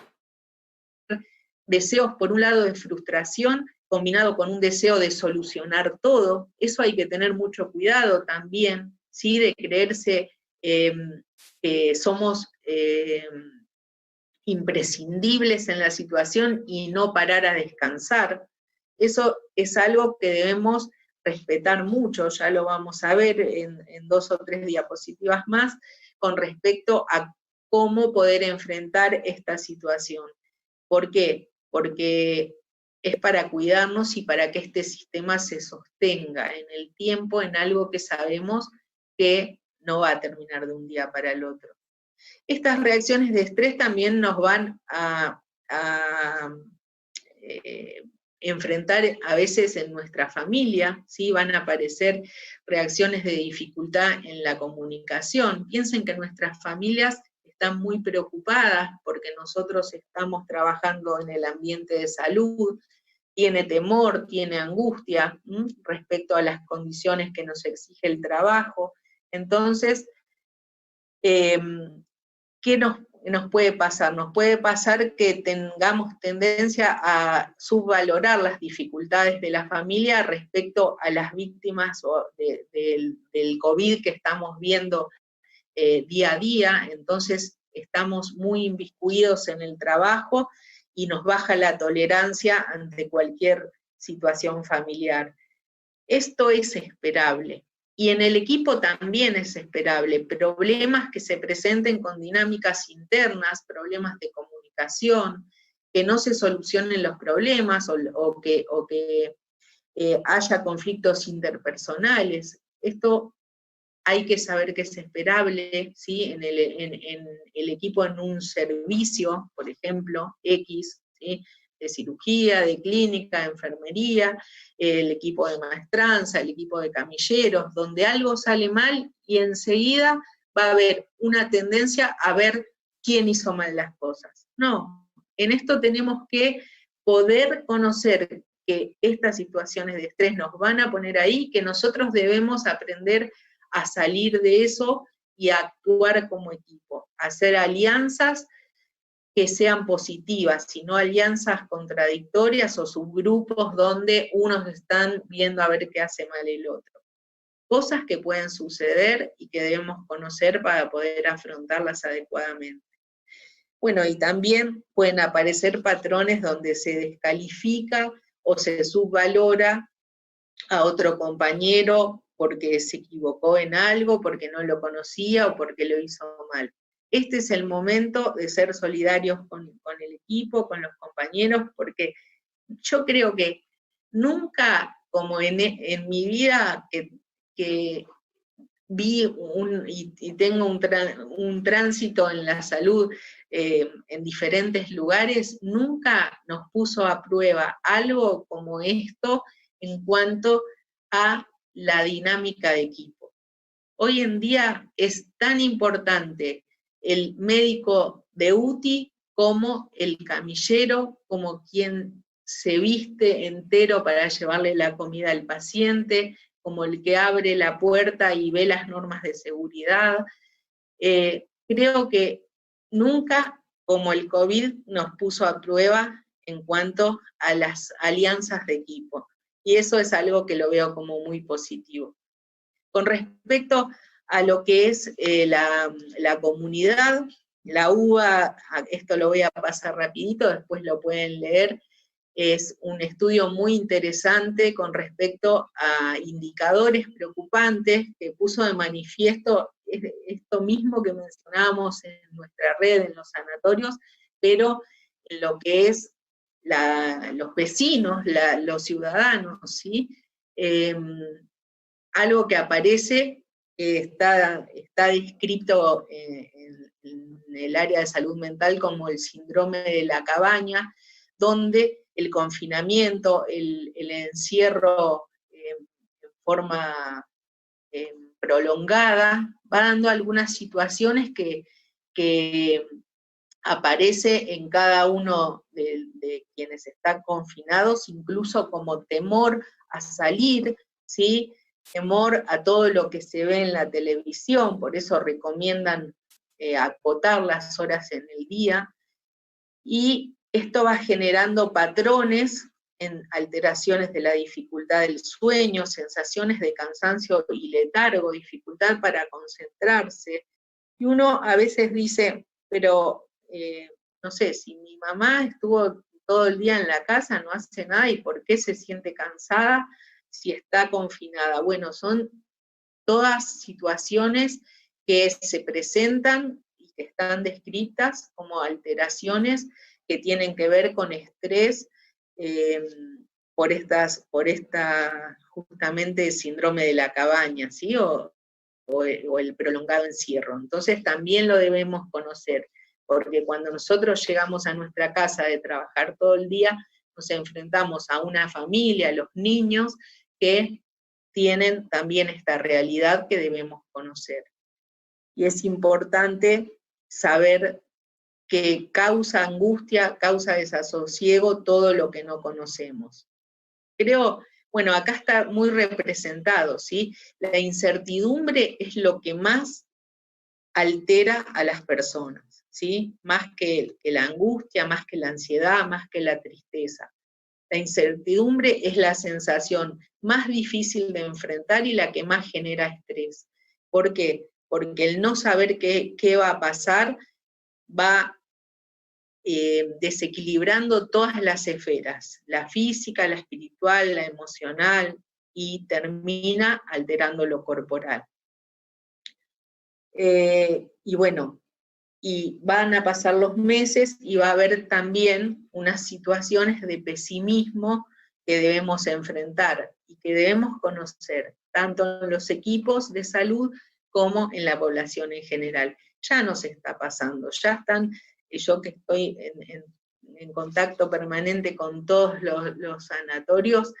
deseos por un lado de frustración combinado con un deseo de solucionar todo, eso hay que tener mucho cuidado también, ¿sí? De creerse que somos imprescindibles en la situación y no parar a descansar. Eso es algo que debemos respetar mucho, ya lo vamos a ver en 2 o 3 diapositivas más, con respecto a cómo poder enfrentar esta situación. ¿Por qué? Porque es para cuidarnos y para que este sistema se sostenga en el tiempo en algo que sabemos que no va a terminar de un día para el otro. Estas reacciones de estrés también nos van a enfrentar a veces en nuestra familia, ¿sí? Van a aparecer reacciones de dificultad en la comunicación. Piensen que nuestras familias están muy preocupadas porque nosotros estamos trabajando en el ambiente de salud, tiene temor, tiene angustia respecto a las condiciones que nos exige el trabajo. Entonces, ¿qué nos puede pasar? Nos puede pasar que tengamos tendencia a subvalorar las dificultades de la familia respecto a las víctimas del COVID que estamos viendo día a día, entonces estamos muy inmiscuidos en el trabajo y nos baja la tolerancia ante cualquier situación familiar. Esto es esperable. Y en el equipo también es esperable, problemas que se presenten con dinámicas internas, problemas de comunicación, que no se solucionen los problemas o que haya conflictos interpersonales. Esto hay que saber que es esperable, ¿sí? En el equipo, en un servicio, por ejemplo, X, ¿sí? De cirugía, de clínica, de enfermería, el equipo de maestranza, el equipo de camilleros, donde algo sale mal y enseguida va a haber una tendencia a ver quién hizo mal las cosas. No, en esto tenemos que poder conocer que estas situaciones de estrés nos van a poner ahí, que nosotros debemos aprender a salir de eso y actuar como equipo, hacer alianzas que sean positivas, y no alianzas contradictorias o subgrupos donde unos están viendo a ver qué hace mal el otro. Cosas que pueden suceder y que debemos conocer para poder afrontarlas adecuadamente. Bueno, y también pueden aparecer patrones donde se descalifica o se subvalora a otro compañero porque se equivocó en algo, porque no lo conocía o porque lo hizo mal. Este es el momento de ser solidarios con el equipo, con los compañeros, porque yo creo que nunca, como en mi vida, que vi y tengo un tránsito en la salud en diferentes lugares, nunca nos puso a prueba algo como esto en cuanto a la dinámica de equipo. Hoy en día es tan importante el médico de UTI como el camillero, como quien se viste entero para llevarle la comida al paciente, como el que abre la puerta y ve las normas de seguridad. Creo que nunca como el COVID nos puso a prueba en cuanto a las alianzas de equipo. Y eso es algo que lo veo como muy positivo. Con respecto a lo que es la comunidad, la UBA, esto lo voy a pasar rapidito, después lo pueden leer, es un estudio muy interesante con respecto a indicadores preocupantes que puso de manifiesto esto mismo que mencionábamos en nuestra red, en los sanatorios, pero en lo que es los vecinos, los ciudadanos, ¿sí? Algo que aparece, está descrito en el área de salud mental como el síndrome de la cabaña, donde el confinamiento, el encierro en forma prolongada, va dando algunas situaciones que aparece en cada uno de quienes están confinados, incluso como temor a salir, ¿sí? Temor a todo lo que se ve en la televisión, por eso recomiendan acotar las horas en el día, y esto va generando patrones en alteraciones de la dificultad del sueño, sensaciones de cansancio y letargo, dificultad para concentrarse, y uno a veces dice, pero no sé, si mi mamá estuvo todo el día en la casa, no hace nada, ¿y por qué se siente cansada si está confinada? Bueno, son todas situaciones que se presentan y que están descritas como alteraciones que tienen que ver con estrés por esta justamente síndrome de la cabaña, ¿sí? O el prolongado encierro. Entonces también lo debemos conocer, porque cuando nosotros llegamos a nuestra casa de trabajar todo el día, nos enfrentamos a una familia, a los niños, que tienen también esta realidad que debemos conocer. Y es importante saber que causa angustia, causa desasosiego todo lo que no conocemos. Creo, bueno, acá está muy representado, ¿sí? La incertidumbre es lo que más altera a las personas, ¿sí? Más que la angustia, más que la ansiedad, más que la tristeza. La incertidumbre es la sensación más difícil de enfrentar y la que más genera estrés. ¿Por qué? Porque el no saber qué va a pasar va desequilibrando todas las esferas, la física, la espiritual, la emocional, y termina alterando lo corporal. Y bueno, y van a pasar los meses y va a haber también unas situaciones de pesimismo que debemos enfrentar y que debemos conocer, tanto en los equipos de salud como en la población en general. Ya nos está pasando, ya están, yo que estoy en contacto permanente con todos los sanatorios,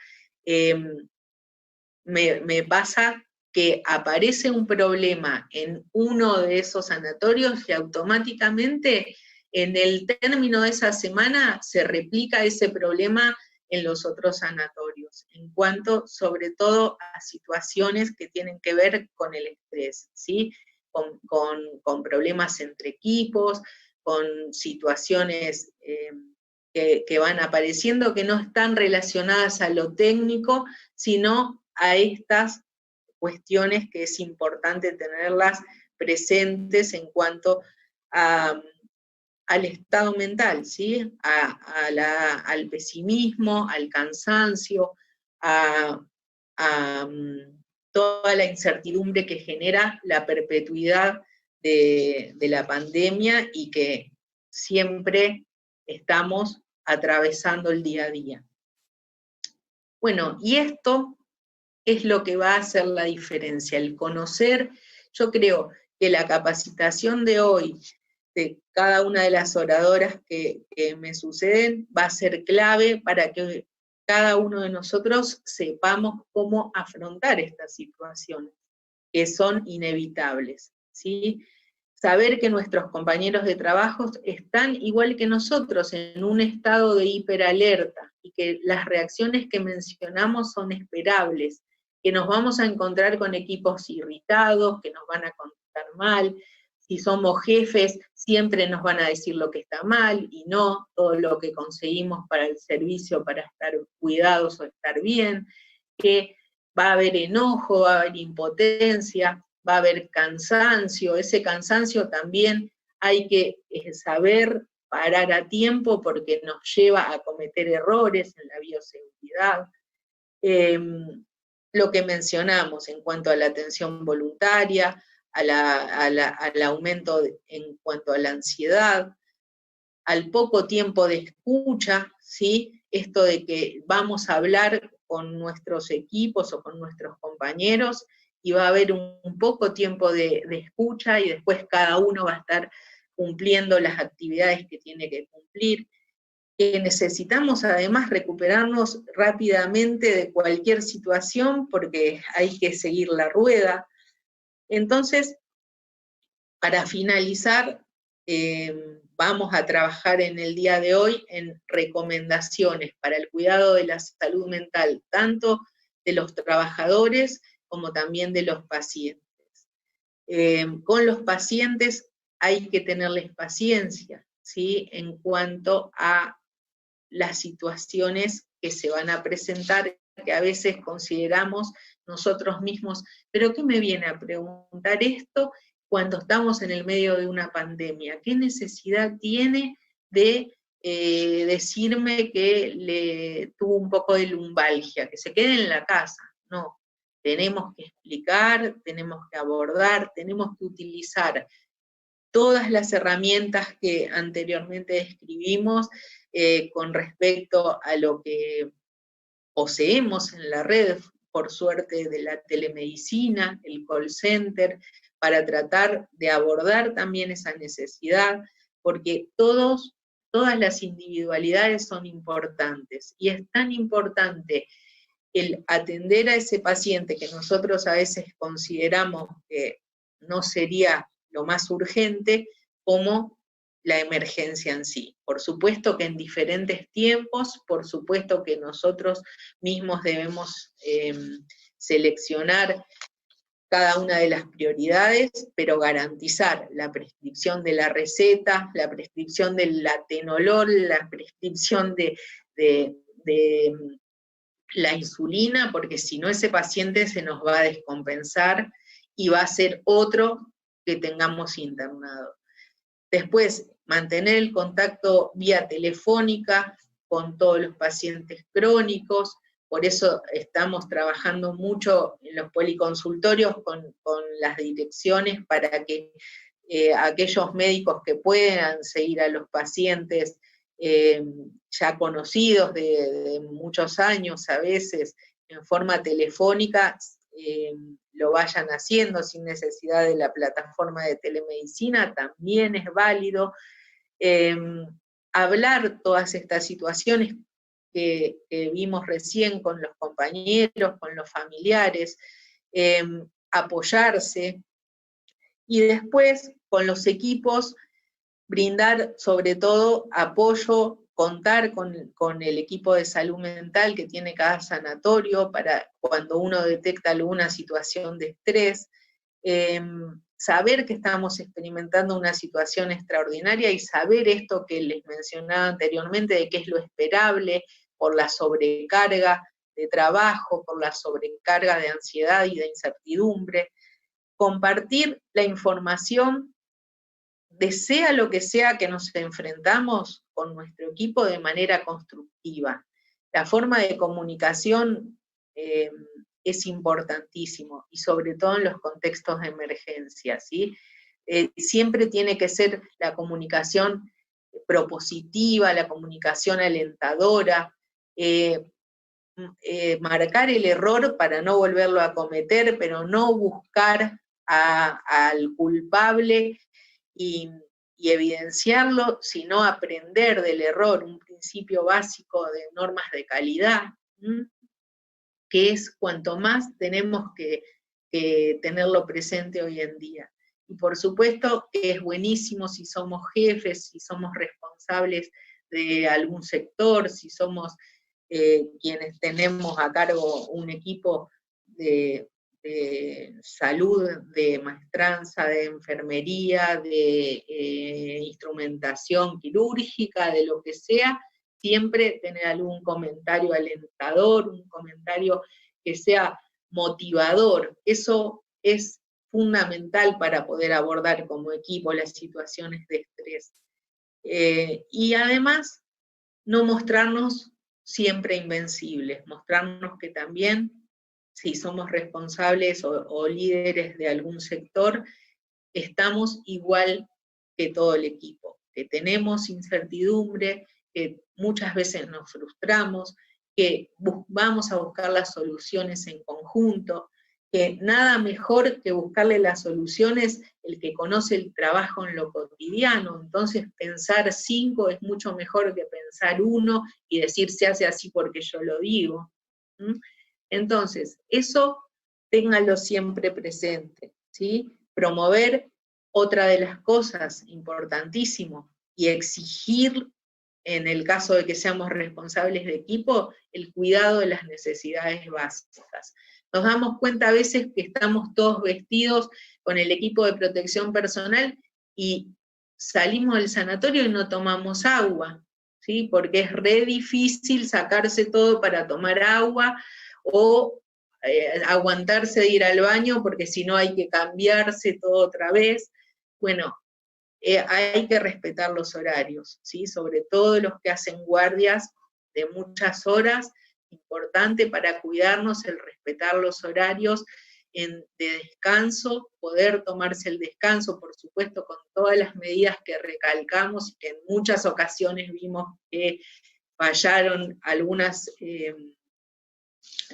me pasa que aparece un problema en uno de esos sanatorios y automáticamente en el término de esa semana se replica ese problema en los otros sanatorios, en cuanto sobre todo a situaciones que tienen que ver con el estrés, ¿sí? con problemas entre equipos, con situaciones que van apareciendo que no están relacionadas a lo técnico, sino a estas cuestiones que es importante tenerlas presentes en cuanto al estado mental, ¿sí? Al pesimismo, al cansancio, a toda la incertidumbre que genera la perpetuidad de la pandemia y que siempre estamos atravesando el día a día. Bueno, y esto es lo que va a hacer la diferencia, el conocer. Yo creo que la capacitación de hoy, de cada una de las oradoras que me suceden, va a ser clave para que cada uno de nosotros sepamos cómo afrontar estas situaciones, que son inevitables, ¿sí? Saber que nuestros compañeros de trabajo están igual que nosotros en un estado de hiperalerta y que las reacciones que mencionamos son esperables, que nos vamos a encontrar con equipos irritados, que nos van a contestar mal. Si somos jefes, siempre nos van a decir lo que está mal y no todo lo que conseguimos para el servicio, para estar cuidados o estar bien, que va a haber enojo, va a haber impotencia, va a haber cansancio. Ese cansancio también hay que saber parar a tiempo porque nos lleva a cometer errores en la bioseguridad. Lo que mencionamos en cuanto a la atención voluntaria, al aumento en cuanto a la ansiedad, al poco tiempo de escucha, ¿sí? Esto de que vamos a hablar con nuestros equipos o con nuestros compañeros y va a haber un poco tiempo de escucha y después cada uno va a estar cumpliendo las actividades que tiene que cumplir, que necesitamos además recuperarnos rápidamente de cualquier situación porque hay que seguir la rueda. Entonces, para finalizar, vamos a trabajar en el día de hoy en recomendaciones para el cuidado de la salud mental, tanto de los trabajadores como también de los pacientes. Con los pacientes hay que tenerles paciencia, ¿sí? En cuanto a las situaciones que se van a presentar, que a veces consideramos nosotros mismos, ¿pero qué me viene a preguntar esto cuando estamos en el medio de una pandemia? ¿Qué necesidad tiene de decirme que le tuvo un poco de lumbalgia, que se quede en la casa? No, tenemos que explicar, tenemos que abordar, tenemos que utilizar todas las herramientas que anteriormente describimos con respecto a lo que poseemos en la red, por suerte, de la telemedicina, el call center, para tratar de abordar también esa necesidad, porque todas las individualidades son importantes, y es tan importante el atender a ese paciente que nosotros a veces consideramos que no sería lo más urgente, como la emergencia en sí. Por supuesto que en diferentes tiempos, por supuesto que nosotros mismos debemos seleccionar cada una de las prioridades, pero garantizar la prescripción de la receta, la prescripción del atenolol, la prescripción de la insulina, porque si no ese paciente se nos va a descompensar y va a ser otro que tengamos internado. Después, mantener el contacto vía telefónica con todos los pacientes crónicos, por eso estamos trabajando mucho en los policonsultorios con las direcciones para que aquellos médicos que puedan seguir a los pacientes ya conocidos de muchos años a veces en forma telefónica, lo vayan haciendo sin necesidad de la plataforma de telemedicina, también es válido. Hablar todas estas situaciones que vimos recién con los compañeros, con los familiares, apoyarse, y después con los equipos brindar sobre todo apoyo, contar con el equipo de salud mental que tiene cada sanatorio para cuando uno detecta alguna situación de estrés, saber que estamos experimentando una situación extraordinaria y saber esto que les mencionaba anteriormente, de que es lo esperable por la sobrecarga de trabajo, por la sobrecarga de ansiedad y de incertidumbre. Compartir la información de sea lo que sea que nos enfrentamos con nuestro equipo de manera constructiva. La forma de comunicación es importantísimo, y sobre todo en los contextos de emergencia, ¿sí? Siempre tiene que ser la comunicación propositiva, la comunicación alentadora, marcar el error para no volverlo a cometer, pero no buscar al culpable y evidenciarlo, sino aprender del error, un principio básico de normas de calidad, que es cuanto más tenemos que tenerlo presente hoy en día. Y por supuesto que es buenísimo si somos jefes, si somos responsables de algún sector, si somos quienes tenemos a cargo un equipo de salud, de maestranza, de enfermería, de instrumentación quirúrgica, de lo que sea, siempre tener algún comentario alentador, un comentario que sea motivador. Eso es fundamental para poder abordar como equipo las situaciones de estrés. Y además, no mostrarnos siempre invencibles, mostrarnos que también, si somos responsables o líderes de algún sector, estamos igual que todo el equipo, que tenemos incertidumbre, que muchas veces nos frustramos, que vamos a buscar las soluciones en conjunto, que nada mejor que buscarle las soluciones el que conoce el trabajo en lo cotidiano. Entonces pensar 5 es mucho mejor que pensar 1 y decir se hace así porque yo lo digo. Entonces, eso ténganlo siempre presente, ¿sí? Promover, otra de las cosas importantísimo, y exigir, en el caso de que seamos responsables de equipo, el cuidado de las necesidades básicas. Nos damos cuenta a veces que estamos todos vestidos con el equipo de protección personal y salimos del sanatorio y no tomamos agua, ¿sí? Porque es re difícil sacarse todo para tomar agua, o aguantarse de ir al baño porque si no hay que cambiarse todo otra vez. Bueno, hay que respetar los horarios, ¿sí? Sobre todo los que hacen guardias de muchas horas, importante para cuidarnos el respetar los horarios de descanso, poder tomarse el descanso, por supuesto, con todas las medidas que recalcamos y que en muchas ocasiones vimos que fallaron algunas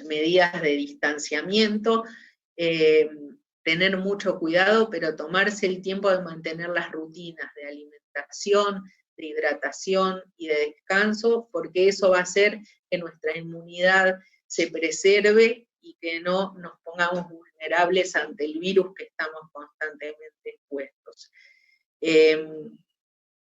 medidas de distanciamiento, tener mucho cuidado, pero tomarse el tiempo de mantener las rutinas de alimentación, de hidratación y de descanso, porque eso va a hacer que nuestra inmunidad se preserve y que no nos pongamos vulnerables ante el virus que estamos constantemente expuestos.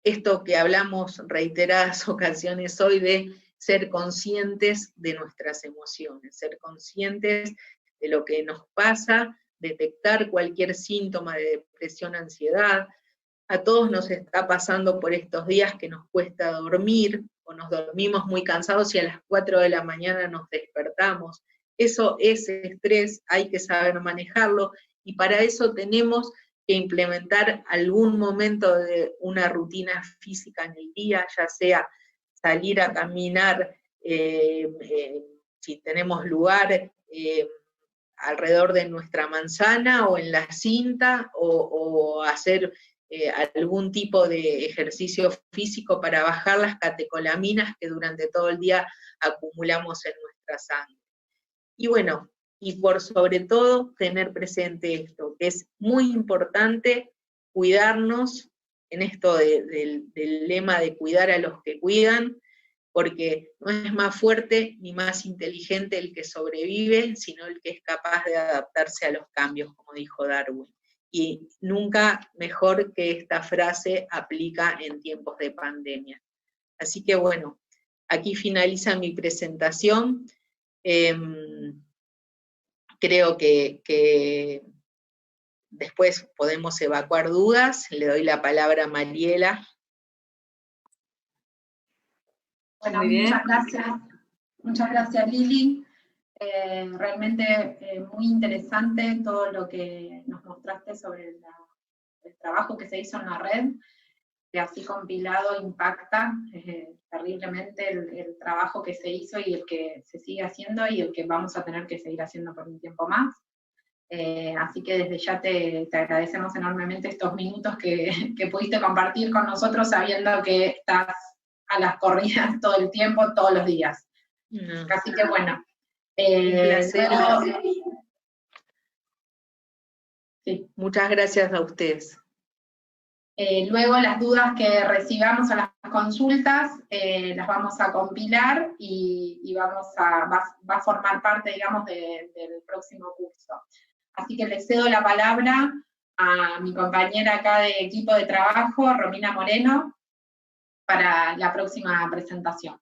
Esto que hablamos reiteradas ocasiones hoy de ser conscientes de nuestras emociones, ser conscientes de lo que nos pasa, detectar cualquier síntoma de depresión, ansiedad. A todos nos está pasando por estos días que nos cuesta dormir, o nos dormimos muy cansados y a las 4 de la mañana nos despertamos. Eso es estrés, hay que saber manejarlo, y para eso tenemos que implementar algún momento de una rutina física en el día, ya sea salir a caminar, si tenemos lugar, alrededor de nuestra manzana o en la cinta, o hacer algún tipo de ejercicio físico para bajar las catecolaminas que durante todo el día acumulamos en nuestra sangre. Y bueno, y por sobre todo tener presente esto, que es muy importante cuidarnos en esto del lema de cuidar a los que cuidan, porque no es más fuerte ni más inteligente el que sobrevive, sino el que es capaz de adaptarse a los cambios, como dijo Darwin. Y nunca mejor que esta frase aplica en tiempos de pandemia. Así que bueno, aquí finaliza mi presentación. Creo que después podemos evacuar dudas. Le doy la palabra a Mariela. Bueno, muchas gracias Lili. Realmente muy interesante todo lo que nos mostraste sobre el trabajo que se hizo en la red, que así compilado impacta terriblemente el trabajo que se hizo y el que se sigue haciendo y el que vamos a tener que seguir haciendo por un tiempo más. Así que desde ya te agradecemos enormemente estos minutos que pudiste compartir con nosotros, sabiendo que estás a las corridas todo el tiempo, todos los días. Así que bueno. Sí. Muchas gracias a ustedes. Luego las dudas que recibamos a las consultas las vamos a compilar y va a formar parte, digamos, del próximo curso. Así que le cedo la palabra a mi compañera acá de equipo de trabajo, Romina Moreno, para la próxima presentación.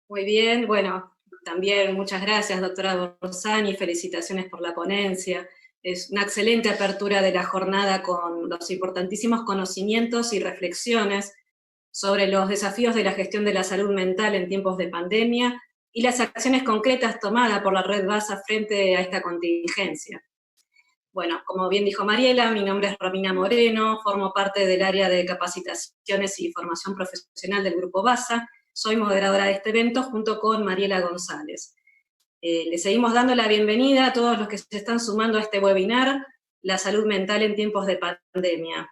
Muy bien, bueno, también muchas gracias, doctora Borsani, felicitaciones por la ponencia. Es una excelente apertura de la jornada con los importantísimos conocimientos y reflexiones sobre los desafíos de la gestión de la salud mental en tiempos de pandemia y las acciones concretas tomadas por la Red BASA frente a esta contingencia. Bueno, como bien dijo Mariela, mi nombre es Romina Moreno, formo parte del área de capacitaciones y formación profesional del Grupo BASA, soy moderadora de este evento junto con Mariela González. Le seguimos dando la bienvenida a todos los que se están sumando a este webinar, La salud mental en tiempos de pandemia.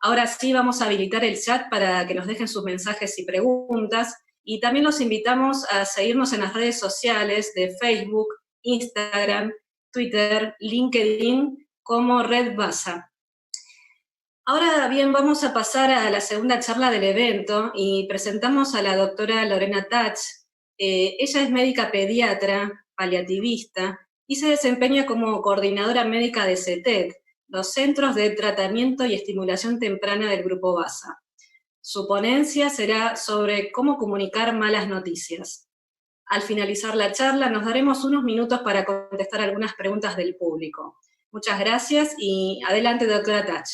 Ahora sí vamos a habilitar el chat para que nos dejen sus mensajes y preguntas, y también los invitamos a seguirnos en las redes sociales de Facebook, Instagram, Twitter, LinkedIn, como Red BASA. Ahora bien, vamos a pasar a la segunda charla del evento y presentamos a la doctora Lorena Tach. Ella es médica pediatra, paliativista, y se desempeña como coordinadora médica de CETED, los Centros de Tratamiento y Estimulación Temprana del Grupo BASA. Su ponencia será sobre cómo comunicar malas noticias. Al finalizar la charla nos daremos unos minutos para contestar algunas preguntas del público. Muchas gracias y adelante, doctora Tach.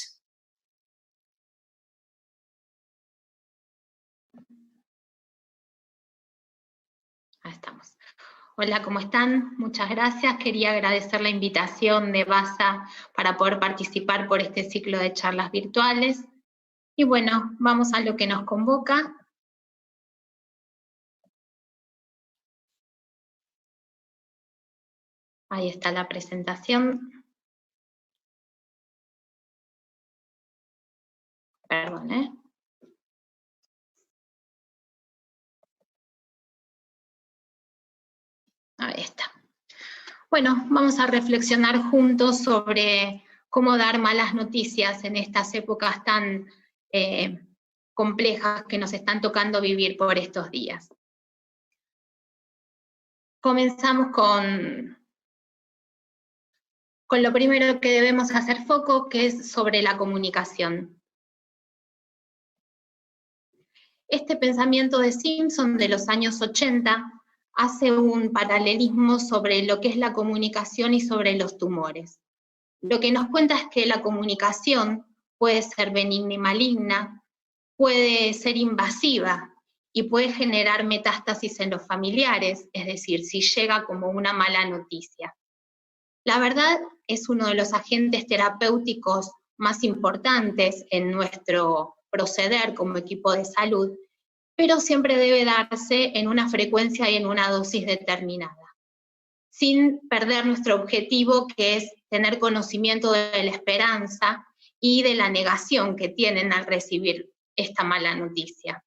Ahí estamos. Hola, ¿cómo están? Muchas gracias. Quería agradecer la invitación de BASA para poder participar por este ciclo de charlas virtuales. Y bueno, vamos a lo que nos convoca. Ahí está la presentación. Perdón, ¿eh? Ahí está. Bueno, vamos a reflexionar juntos sobre cómo dar malas noticias en estas épocas tan complejas que nos están tocando vivir por estos días. Comenzamos con lo primero que debemos hacer foco, que es sobre la comunicación. Este pensamiento de Simpson de los años 80 hace un paralelismo sobre lo que es la comunicación y sobre los tumores. Lo que nos cuenta es que la comunicación puede ser benigna y maligna, puede ser invasiva y puede generar metástasis en los familiares, es decir, si llega como una mala noticia. La verdad es uno de los agentes terapéuticos más importantes en nuestro proceder como equipo de salud, pero siempre debe darse en una frecuencia y en una dosis determinada, sin perder nuestro objetivo, que es tener conocimiento de la esperanza y de la negación que tienen al recibir esta mala noticia.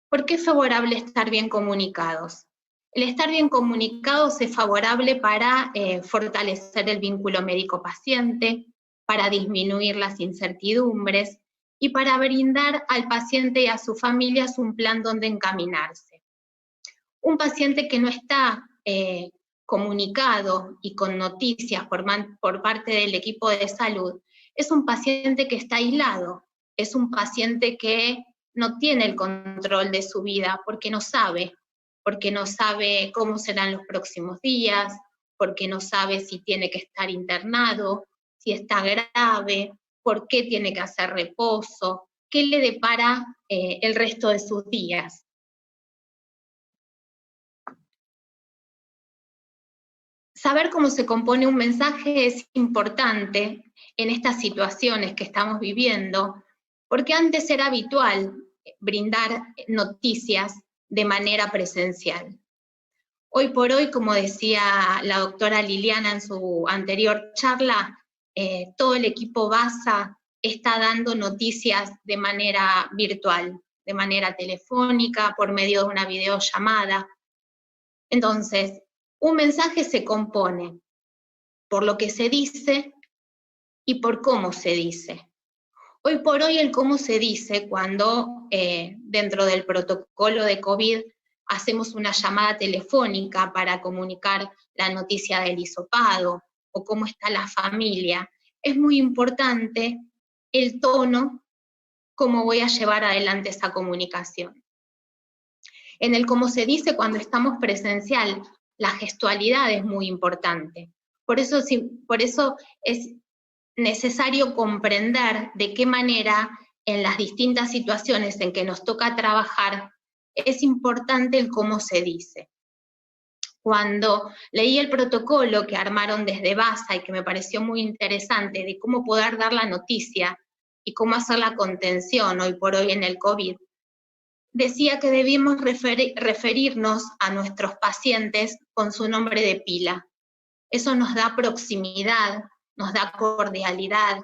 ¿Por qué es favorable estar bien comunicados? El estar bien comunicados es favorable para fortalecer el vínculo médico-paciente, para disminuir las incertidumbres y para brindar al paciente y a sus familias un plan donde encaminarse. Un paciente que no está comunicado y con noticias por parte del equipo de salud es un paciente que está aislado, es un paciente que no tiene el control de su vida porque no sabe cómo serán los próximos días, porque no sabe si tiene que estar internado, si está grave, por qué tiene que hacer reposo, qué le depara el resto de sus días. Saber cómo se compone un mensaje es importante en estas situaciones que estamos viviendo, porque antes era habitual brindar noticias de manera presencial. Hoy por hoy, como decía la doctora Liliana en su anterior charla, todo el equipo BASA está dando noticias de manera virtual, de manera telefónica, por medio de una videollamada. Entonces, un mensaje se compone por lo que se dice y por cómo se dice. Hoy por hoy el cómo se dice, cuando dentro del protocolo de COVID hacemos una llamada telefónica para comunicar la noticia del hisopado o cómo está la familia, es muy importante el tono, cómo voy a llevar adelante esa comunicación. En el cómo se dice, cuando estamos presencial, la gestualidad es muy importante. Por eso es necesario comprender de qué manera en las distintas situaciones en que nos toca trabajar es importante el cómo se dice. Cuando leí el protocolo que armaron desde BASA y que me pareció muy interesante de cómo poder dar la noticia y cómo hacer la contención hoy por hoy en el COVID, decía que debíamos referirnos a nuestros pacientes con su nombre de pila. Eso nos da proximidad, nos da cordialidad,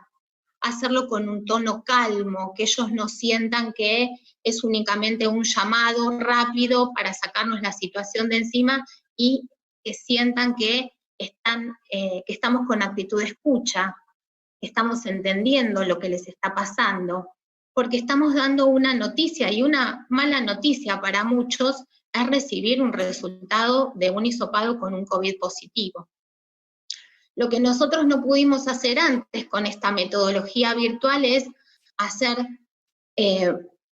hacerlo con un tono calmo, que ellos no sientan que es únicamente un llamado rápido para sacarnos la situación de encima y que sientan que estamos con actitud de escucha, que estamos entendiendo lo que les está pasando, porque estamos dando una noticia, y una mala noticia para muchos es recibir un resultado de un hisopado con un COVID positivo. Lo que nosotros no pudimos hacer antes con esta metodología virtual es hacer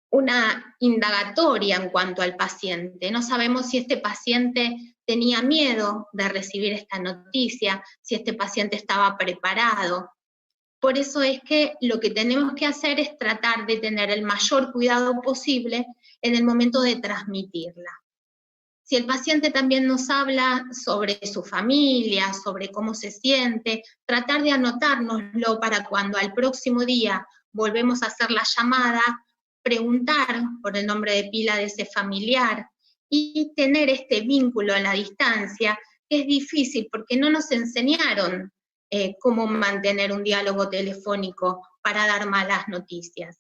una indagatoria en cuanto al paciente. No sabemos si este paciente tenía miedo de recibir esta noticia, si este paciente estaba preparado. Por eso es que lo que tenemos que hacer es tratar de tener el mayor cuidado posible en el momento de transmitirla. Si el paciente también nos habla sobre su familia, sobre cómo se siente, tratar de anotárnoslo para cuando al próximo día volvemos a hacer la llamada, preguntar por el nombre de pila de ese familiar y tener este vínculo a la distancia, que es difícil porque no nos enseñaron cómo mantener un diálogo telefónico para dar malas noticias.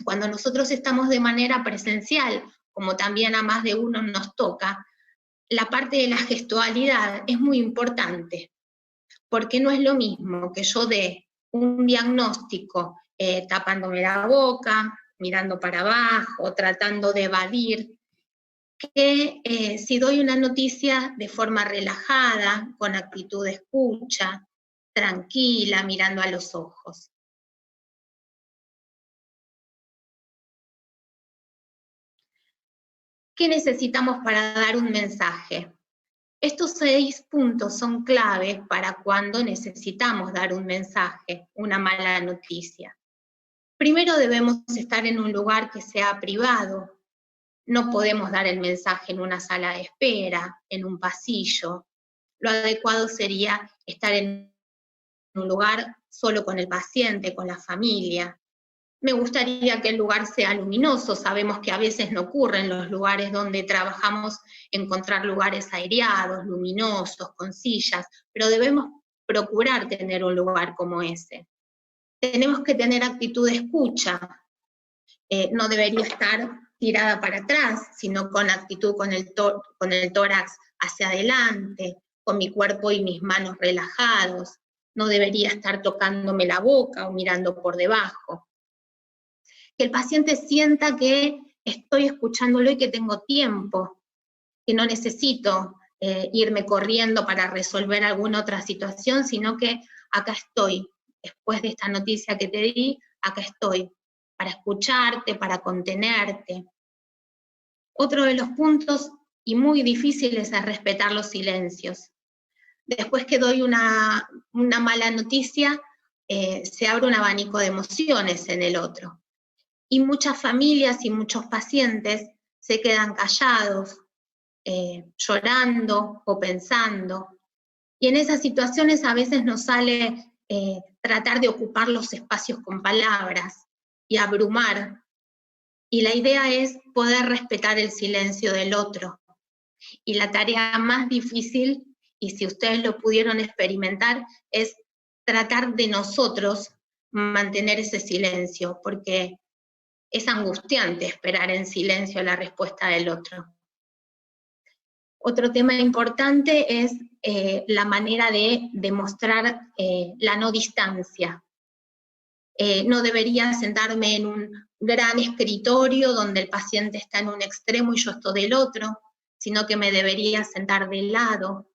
Cuando nosotros estamos de manera presencial, como también a más de uno nos toca, la parte de la gestualidad es muy importante, porque no es lo mismo que yo dé un diagnóstico tapándome la boca, mirando para abajo, tratando de evadir, que si doy una noticia de forma relajada, con actitud de escucha, tranquila, mirando a los ojos. ¿Qué necesitamos para dar un mensaje? Estos 6 puntos son claves para cuando necesitamos dar un mensaje, una mala noticia. Primero debemos estar en un lugar que sea privado. No podemos dar el mensaje en una sala de espera, en un pasillo. Lo adecuado sería estar en un lugar solo con el paciente, con la familia. Me gustaría que el lugar sea luminoso, sabemos que a veces no ocurre en los lugares donde trabajamos encontrar lugares aireados, luminosos, con sillas, pero debemos procurar tener un lugar como ese. Tenemos que tener actitud de escucha, no debería estar tirada para atrás, sino con actitud con el tórax hacia adelante, con mi cuerpo y mis manos relajados, no debería estar tocándome la boca o mirando por debajo. Que el paciente sienta que estoy escuchándolo y que tengo tiempo, que no necesito irme corriendo para resolver alguna otra situación, sino que acá estoy, después de esta noticia que te di, acá estoy, para escucharte, para contenerte. Otro de los puntos, y muy difíciles, es respetar los silencios. después que doy una mala noticia, se abre un abanico de emociones en el otro. Y muchas familias y muchos pacientes se quedan callados, llorando o pensando. Y en esas situaciones a veces nos sale tratar de ocupar los espacios con palabras y abrumar. Y la idea es poder respetar el silencio del otro. Y la tarea más difícil, y si ustedes lo pudieron experimentar, es tratar de nosotros mantener ese silencio, porque es angustiante esperar en silencio la respuesta del otro. Otro tema importante es la manera de demostrar la no distancia. No debería sentarme en un gran escritorio donde el paciente está en un extremo y yo estoy del otro, sino que me debería sentar de lado,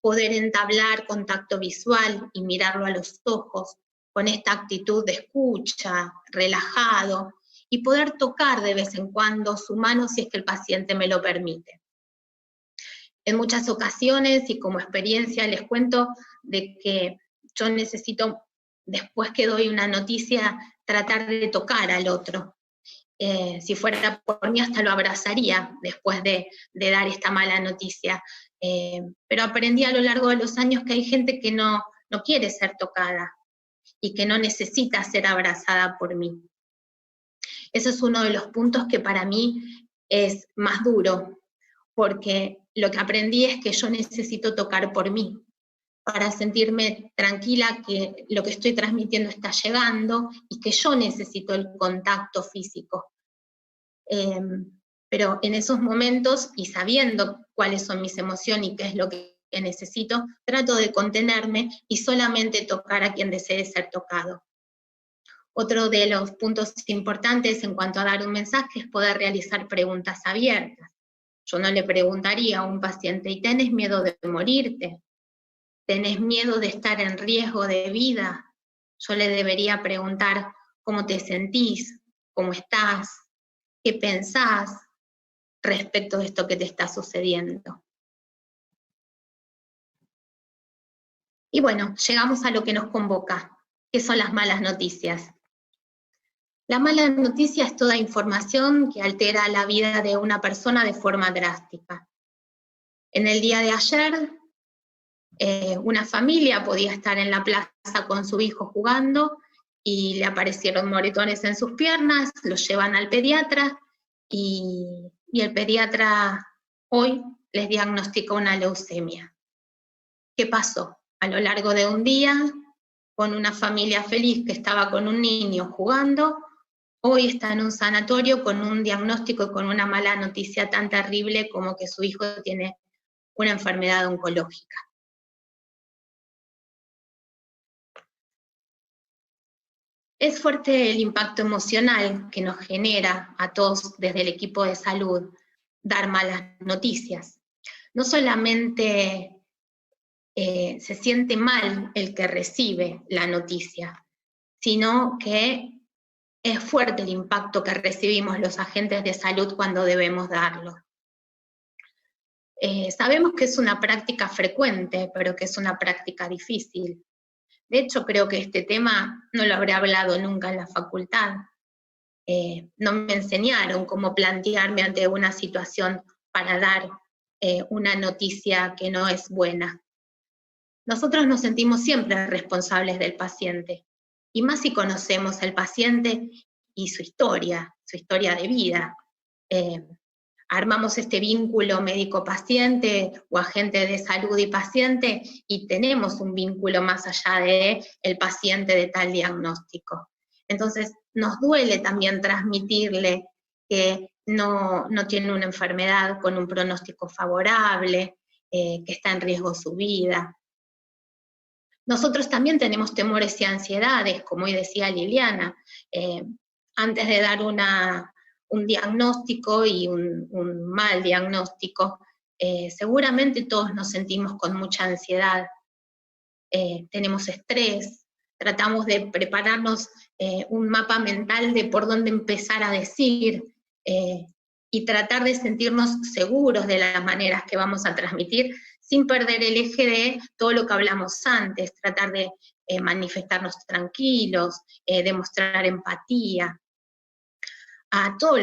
poder entablar contacto visual y mirarlo a los ojos, con esta actitud de escucha, relajado, y poder tocar de vez en cuando su mano si es que el paciente me lo permite. En muchas ocasiones, y como experiencia les cuento, de que yo necesito, después que doy una noticia, tratar de tocar al otro. Si fuera por mí, hasta lo abrazaría después de dar esta mala noticia. Pero aprendí a lo largo de los años que hay gente que no quiere ser tocada y que no necesita ser abrazada por mí. Ese es uno de los puntos que para mí es más duro, porque lo que aprendí es que yo necesito tocar por mí, para sentirme tranquila que lo que estoy transmitiendo está llegando y que yo necesito el contacto físico. Pero en esos momentos, y sabiendo cuáles son mis emociones y qué es lo que necesito, trato de contenerme y solamente tocar a quien desee ser tocado. Otro de los puntos importantes en cuanto a dar un mensaje es poder realizar preguntas abiertas. Yo no le preguntaría a un paciente, ¿y tenés miedo de morirte? ¿Tenés miedo de estar en riesgo de vida? Yo le debería preguntar, ¿cómo te sentís? ¿Cómo estás? ¿Qué pensás respecto de esto que te está sucediendo? Y bueno, llegamos a lo que nos convoca, que son las malas noticias. La mala noticia es toda información que altera la vida de una persona de forma drástica. En el día de ayer, una familia podía estar en la plaza con su hijo jugando y le aparecieron moretones en sus piernas, lo llevan al pediatra y el pediatra hoy les diagnosticó una leucemia. ¿Qué pasó? A lo largo de un día, con una familia feliz que estaba con un niño jugando, hoy está en un sanatorio con un diagnóstico y con una mala noticia tan terrible como que su hijo tiene una enfermedad oncológica. Es fuerte el impacto emocional que nos genera a todos desde el equipo de salud dar malas noticias. No solamente se siente mal el que recibe la noticia, sino que es fuerte el impacto que recibimos los agentes de salud cuando debemos darlo. Sabemos que es una práctica frecuente, pero que es una práctica difícil. De hecho, creo que este tema no lo habré hablado nunca en la facultad. No me enseñaron cómo plantearme ante una situación para dar una noticia que no es buena. Nosotros nos sentimos siempre responsables del paciente, y más si conocemos al paciente y su historia de vida. Armamos este vínculo médico-paciente o agente de salud y paciente y tenemos un vínculo más allá de el paciente de tal diagnóstico. Entonces nos duele también transmitirle que no tiene una enfermedad con un pronóstico favorable, que está en riesgo su vida. Nosotros también tenemos temores y ansiedades, como hoy decía Liliana. Antes de dar un diagnóstico y un mal diagnóstico, seguramente todos nos sentimos con mucha ansiedad, tenemos estrés, tratamos de prepararnos un mapa mental de por dónde empezar a decir, y tratar de sentirnos seguros de las maneras que vamos a transmitir sin perder el eje de todo lo que hablamos antes, tratar de manifestarnos tranquilos, demostrar empatía. A todos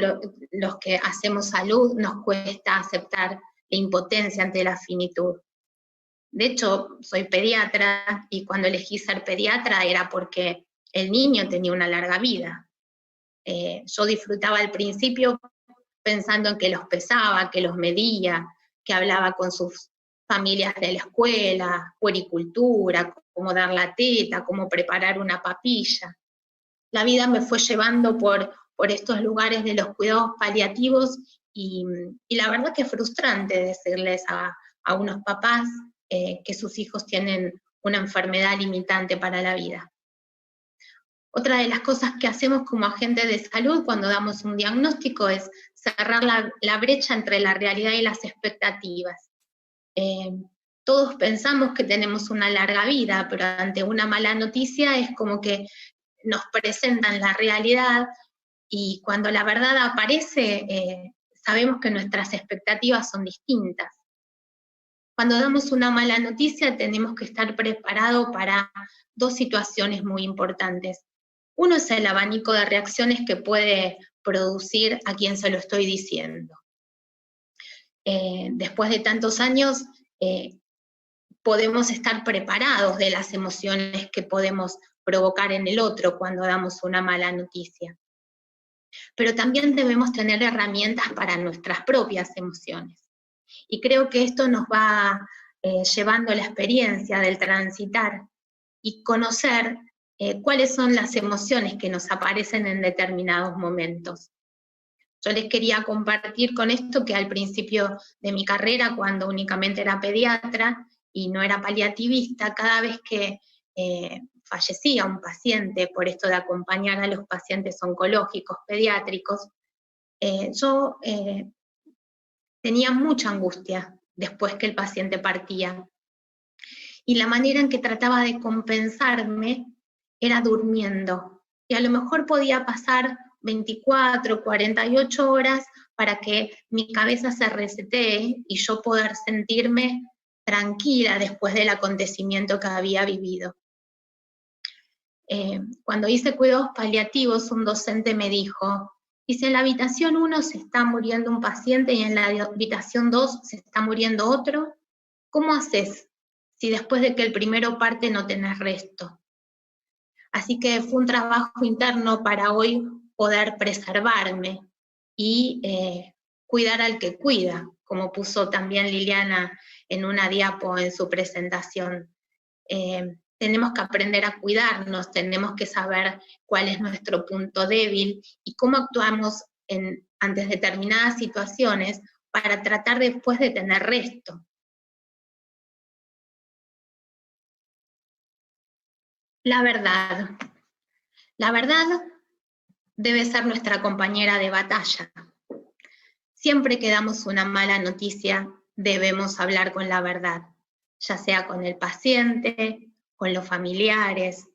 los que hacemos salud nos cuesta aceptar la impotencia ante la finitud. De hecho, soy pediatra y cuando elegí ser pediatra era porque el niño tenía una larga vida. Yo disfrutaba al principio pensando en que los pesaba, que los medía, que hablaba con sus familias de la escuela, puericultura, cómo dar la teta, cómo preparar una papilla. La vida me fue llevando por estos lugares de los cuidados paliativos y la verdad que es frustrante decirles a unos papás que sus hijos tienen una enfermedad limitante para la vida. Otra de las cosas que hacemos como agentes de salud cuando damos un diagnóstico es cerrar la brecha entre la realidad y las expectativas. Todos pensamos que tenemos una larga vida, pero ante una mala noticia es como que nos presentan la realidad y cuando la verdad aparece, sabemos que nuestras expectativas son distintas. Cuando damos una mala noticia tenemos que estar preparados para dos situaciones muy importantes. Uno es el abanico de reacciones que puede producir a quien se lo estoy diciendo. Después de tantos años, podemos estar preparados de las emociones que podemos provocar en el otro cuando damos una mala noticia. Pero también debemos tener herramientas para nuestras propias emociones. Y creo que esto nos va llevando a la experiencia del transitar y conocer cuáles son las emociones que nos aparecen en determinados momentos. Yo les quería compartir con esto que al principio de mi carrera, cuando únicamente era pediatra y no era paliativista, cada vez que fallecía un paciente, por esto de acompañar a los pacientes oncológicos pediátricos, yo tenía mucha angustia después que el paciente partía. Y la manera en que trataba de compensarme era durmiendo. Y a lo mejor podía pasar 24, 48 horas para que mi cabeza se resetee y yo poder sentirme tranquila después del acontecimiento que había vivido. Cuando hice cuidados paliativos, un docente me dijo, y si en la habitación 1 se está muriendo un paciente y en la habitación 2 se está muriendo otro, ¿cómo haces si después de que el primero parte no tenés resto? Así que fue un trabajo interno para hoy poder preservarme y cuidar al que cuida, como puso también Liliana en una diapo en su presentación. Tenemos que aprender a cuidarnos, tenemos que saber cuál es nuestro punto débil y cómo actuamos ante determinadas situaciones para tratar después de tener resto. La verdad. La verdad debe ser nuestra compañera de batalla. Siempre que damos una mala noticia, debemos hablar con la verdad, ya sea con el paciente, con los familiares.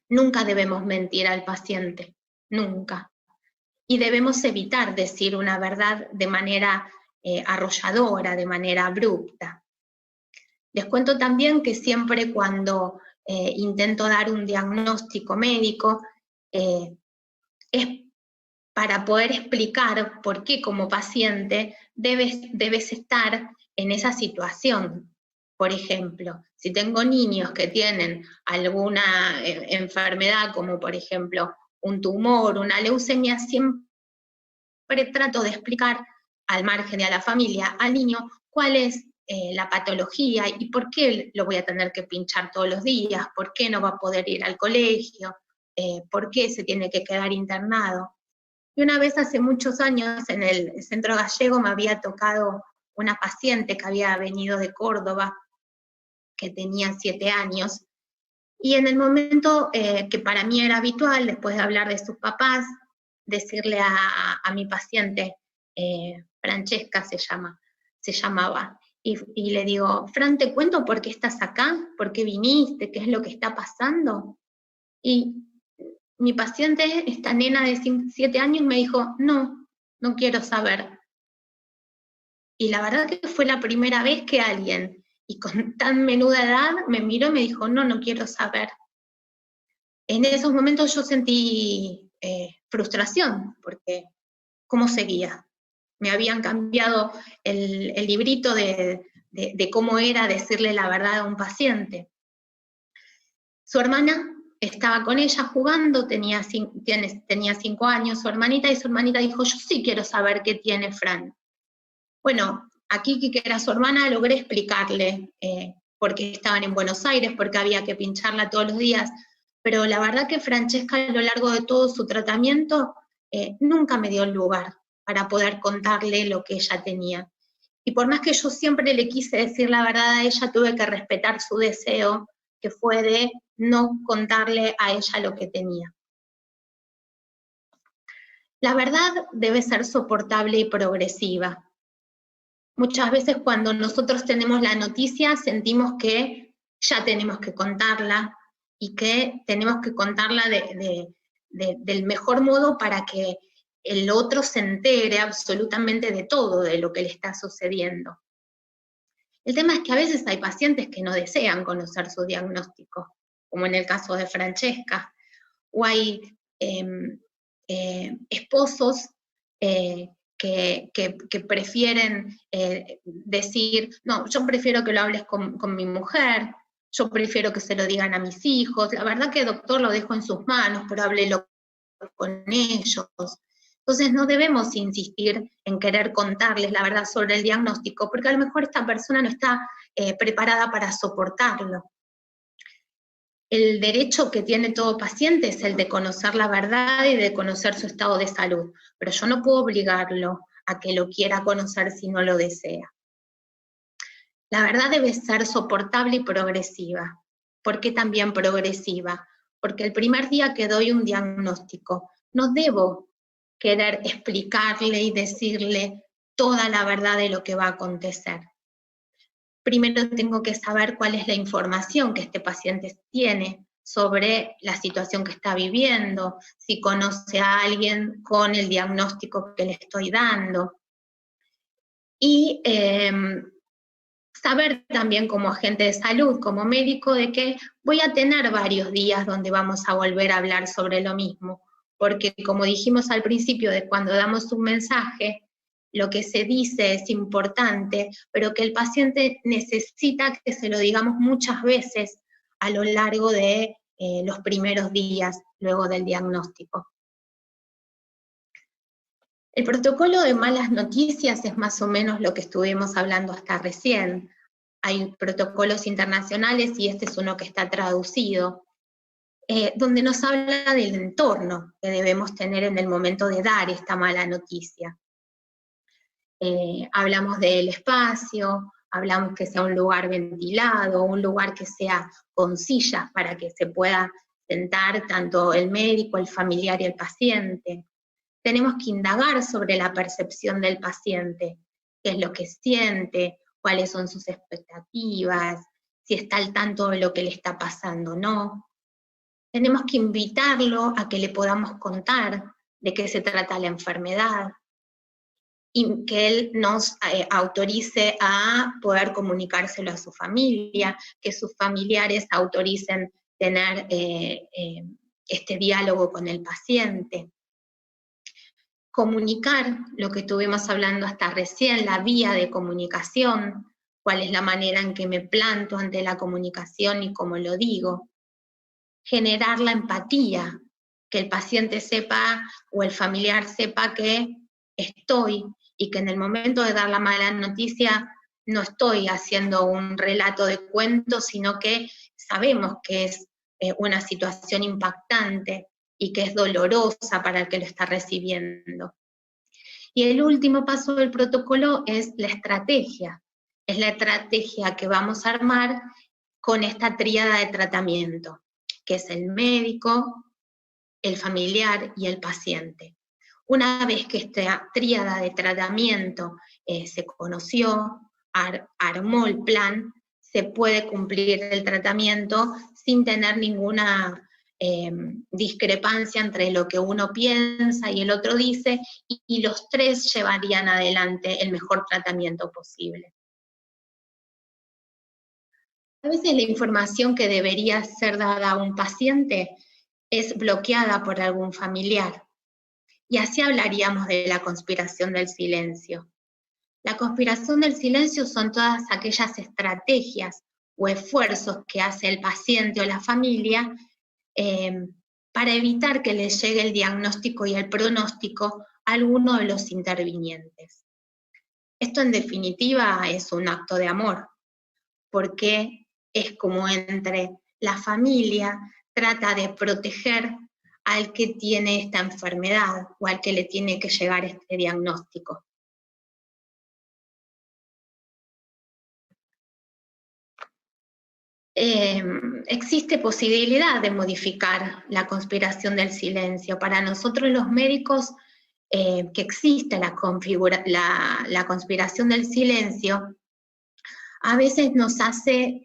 Nunca debemos mentir al paciente, nunca. Y debemos evitar decir una verdad de manera arrolladora, de manera abrupta. Les cuento también que siempre cuando intento dar un diagnóstico médico, es para poder explicar por qué como paciente debes estar en esa situación. Por ejemplo, si tengo niños que tienen alguna enfermedad, como por ejemplo un tumor, una leucemia, siempre trato de explicar al margen de a la familia, al niño, cuál es la patología y por qué lo voy a tener que pinchar todos los días, por qué no va a poder ir al colegio, por qué se tiene que quedar internado. Y una vez hace muchos años en el Centro Gallego me había tocado una paciente que había venido de Córdoba, que tenía 7 años, y en el momento que para mí era habitual, después de hablar de sus papás, decirle a mi paciente, Francesca se llamaba, y le digo, Fran, ¿te cuento por qué estás acá? ¿Por qué viniste? ¿Qué es lo que está pasando? Y mi paciente, esta nena de 7 años, me dijo, no quiero saber. Y la verdad que fue la primera vez que alguien, y con tan menuda edad, me miró y me dijo, no quiero saber. En esos momentos yo sentí frustración, porque ¿cómo seguía? Me habían cambiado el librito de cómo era decirle la verdad a un paciente. Su hermana estaba con ella jugando, tenía 5 años, su hermanita, y su hermanita dijo, yo sí quiero saber qué tiene Fran. Bueno, aquí que era su hermana logré explicarle por qué estaban en Buenos Aires, porque había que pincharla todos los días, pero la verdad que Francesca a lo largo de todo su tratamiento nunca me dio el lugar para poder contarle lo que ella tenía. Y por más que yo siempre le quise decir la verdad a ella, tuve que respetar su deseo, que fue de no contarle a ella lo que tenía. La verdad debe ser soportable y progresiva. Muchas veces cuando nosotros tenemos la noticia sentimos que ya tenemos que contarla y que tenemos que contarla del mejor modo para que el otro se entere absolutamente de todo de lo que le está sucediendo. El tema es que a veces hay pacientes que no desean conocer su diagnóstico, como en el caso de Francesca, o hay esposos que prefieren decir, no, yo prefiero que lo hables con mi mujer, yo prefiero que se lo digan a mis hijos, la verdad que doctor lo dejo en sus manos, pero háblelo con ellos. Entonces no debemos insistir en querer contarles la verdad sobre el diagnóstico, porque a lo mejor esta persona no está preparada para soportarlo. El derecho que tiene todo paciente es el de conocer la verdad y de conocer su estado de salud, pero yo no puedo obligarlo a que lo quiera conocer si no lo desea. La verdad debe ser soportable y progresiva. ¿Por qué también progresiva? Porque el primer día que doy un diagnóstico, no debo querer explicarle y decirle toda la verdad de lo que va a acontecer. Primero tengo que saber cuál es la información que este paciente tiene sobre la situación que está viviendo, si conoce a alguien con el diagnóstico que le estoy dando. Y saber también como agente de salud, como médico, de que voy a tener varios días donde vamos a volver a hablar sobre lo mismo, porque como dijimos al principio, de cuando damos un mensaje, lo que se dice es importante, pero que el paciente necesita que se lo digamos muchas veces a lo largo de los primeros días luego del diagnóstico. El protocolo de malas noticias es más o menos lo que estuvimos hablando hasta recién. Hay protocolos internacionales y este es uno que está traducido, donde nos habla del entorno que debemos tener en el momento de dar esta mala noticia. Hablamos del espacio, hablamos que sea un lugar ventilado, un lugar que sea con sillas para que se pueda sentar tanto el médico, el familiar y el paciente. Tenemos que indagar sobre la percepción del paciente, qué es lo que siente, cuáles son sus expectativas, si está al tanto de lo que le está pasando o no. Tenemos que invitarlo a que le podamos contar de qué se trata la enfermedad, y que él nos autorice a poder comunicárselo a su familia, que sus familiares autoricen tener este diálogo con el paciente. Comunicar lo que estuvimos hablando hasta recién, la vía de comunicación, cuál es la manera en que me planto ante la comunicación y cómo lo digo. Generar la empatía, que el paciente sepa o el familiar sepa que estoy y que en el momento de dar la mala noticia no estoy haciendo un relato de cuento, sino que sabemos que es una situación impactante y que es dolorosa para el que lo está recibiendo. Y el último paso del protocolo es la estrategia. Es la estrategia que vamos a armar con esta tríada de tratamiento, que es el médico, el familiar y el paciente. Una vez que esta tríada de tratamiento se conoció, armó el plan, se puede cumplir el tratamiento sin tener ninguna discrepancia entre lo que uno piensa y el otro dice, y los tres llevarían adelante el mejor tratamiento posible. A veces la información que debería ser dada a un paciente es bloqueada por algún familiar, y así hablaríamos de la conspiración del silencio. La conspiración del silencio son todas aquellas estrategias o esfuerzos que hace el paciente o la familia para evitar que les llegue el diagnóstico y el pronóstico a alguno de los intervinientes. Esto en definitiva es un acto de amor, porque es como entre la familia trata de proteger al que tiene esta enfermedad o al que le tiene que llegar este diagnóstico. Existe posibilidad de modificar la conspiración del silencio. Para nosotros los médicos, que existe la conspiración del silencio, a veces nos hace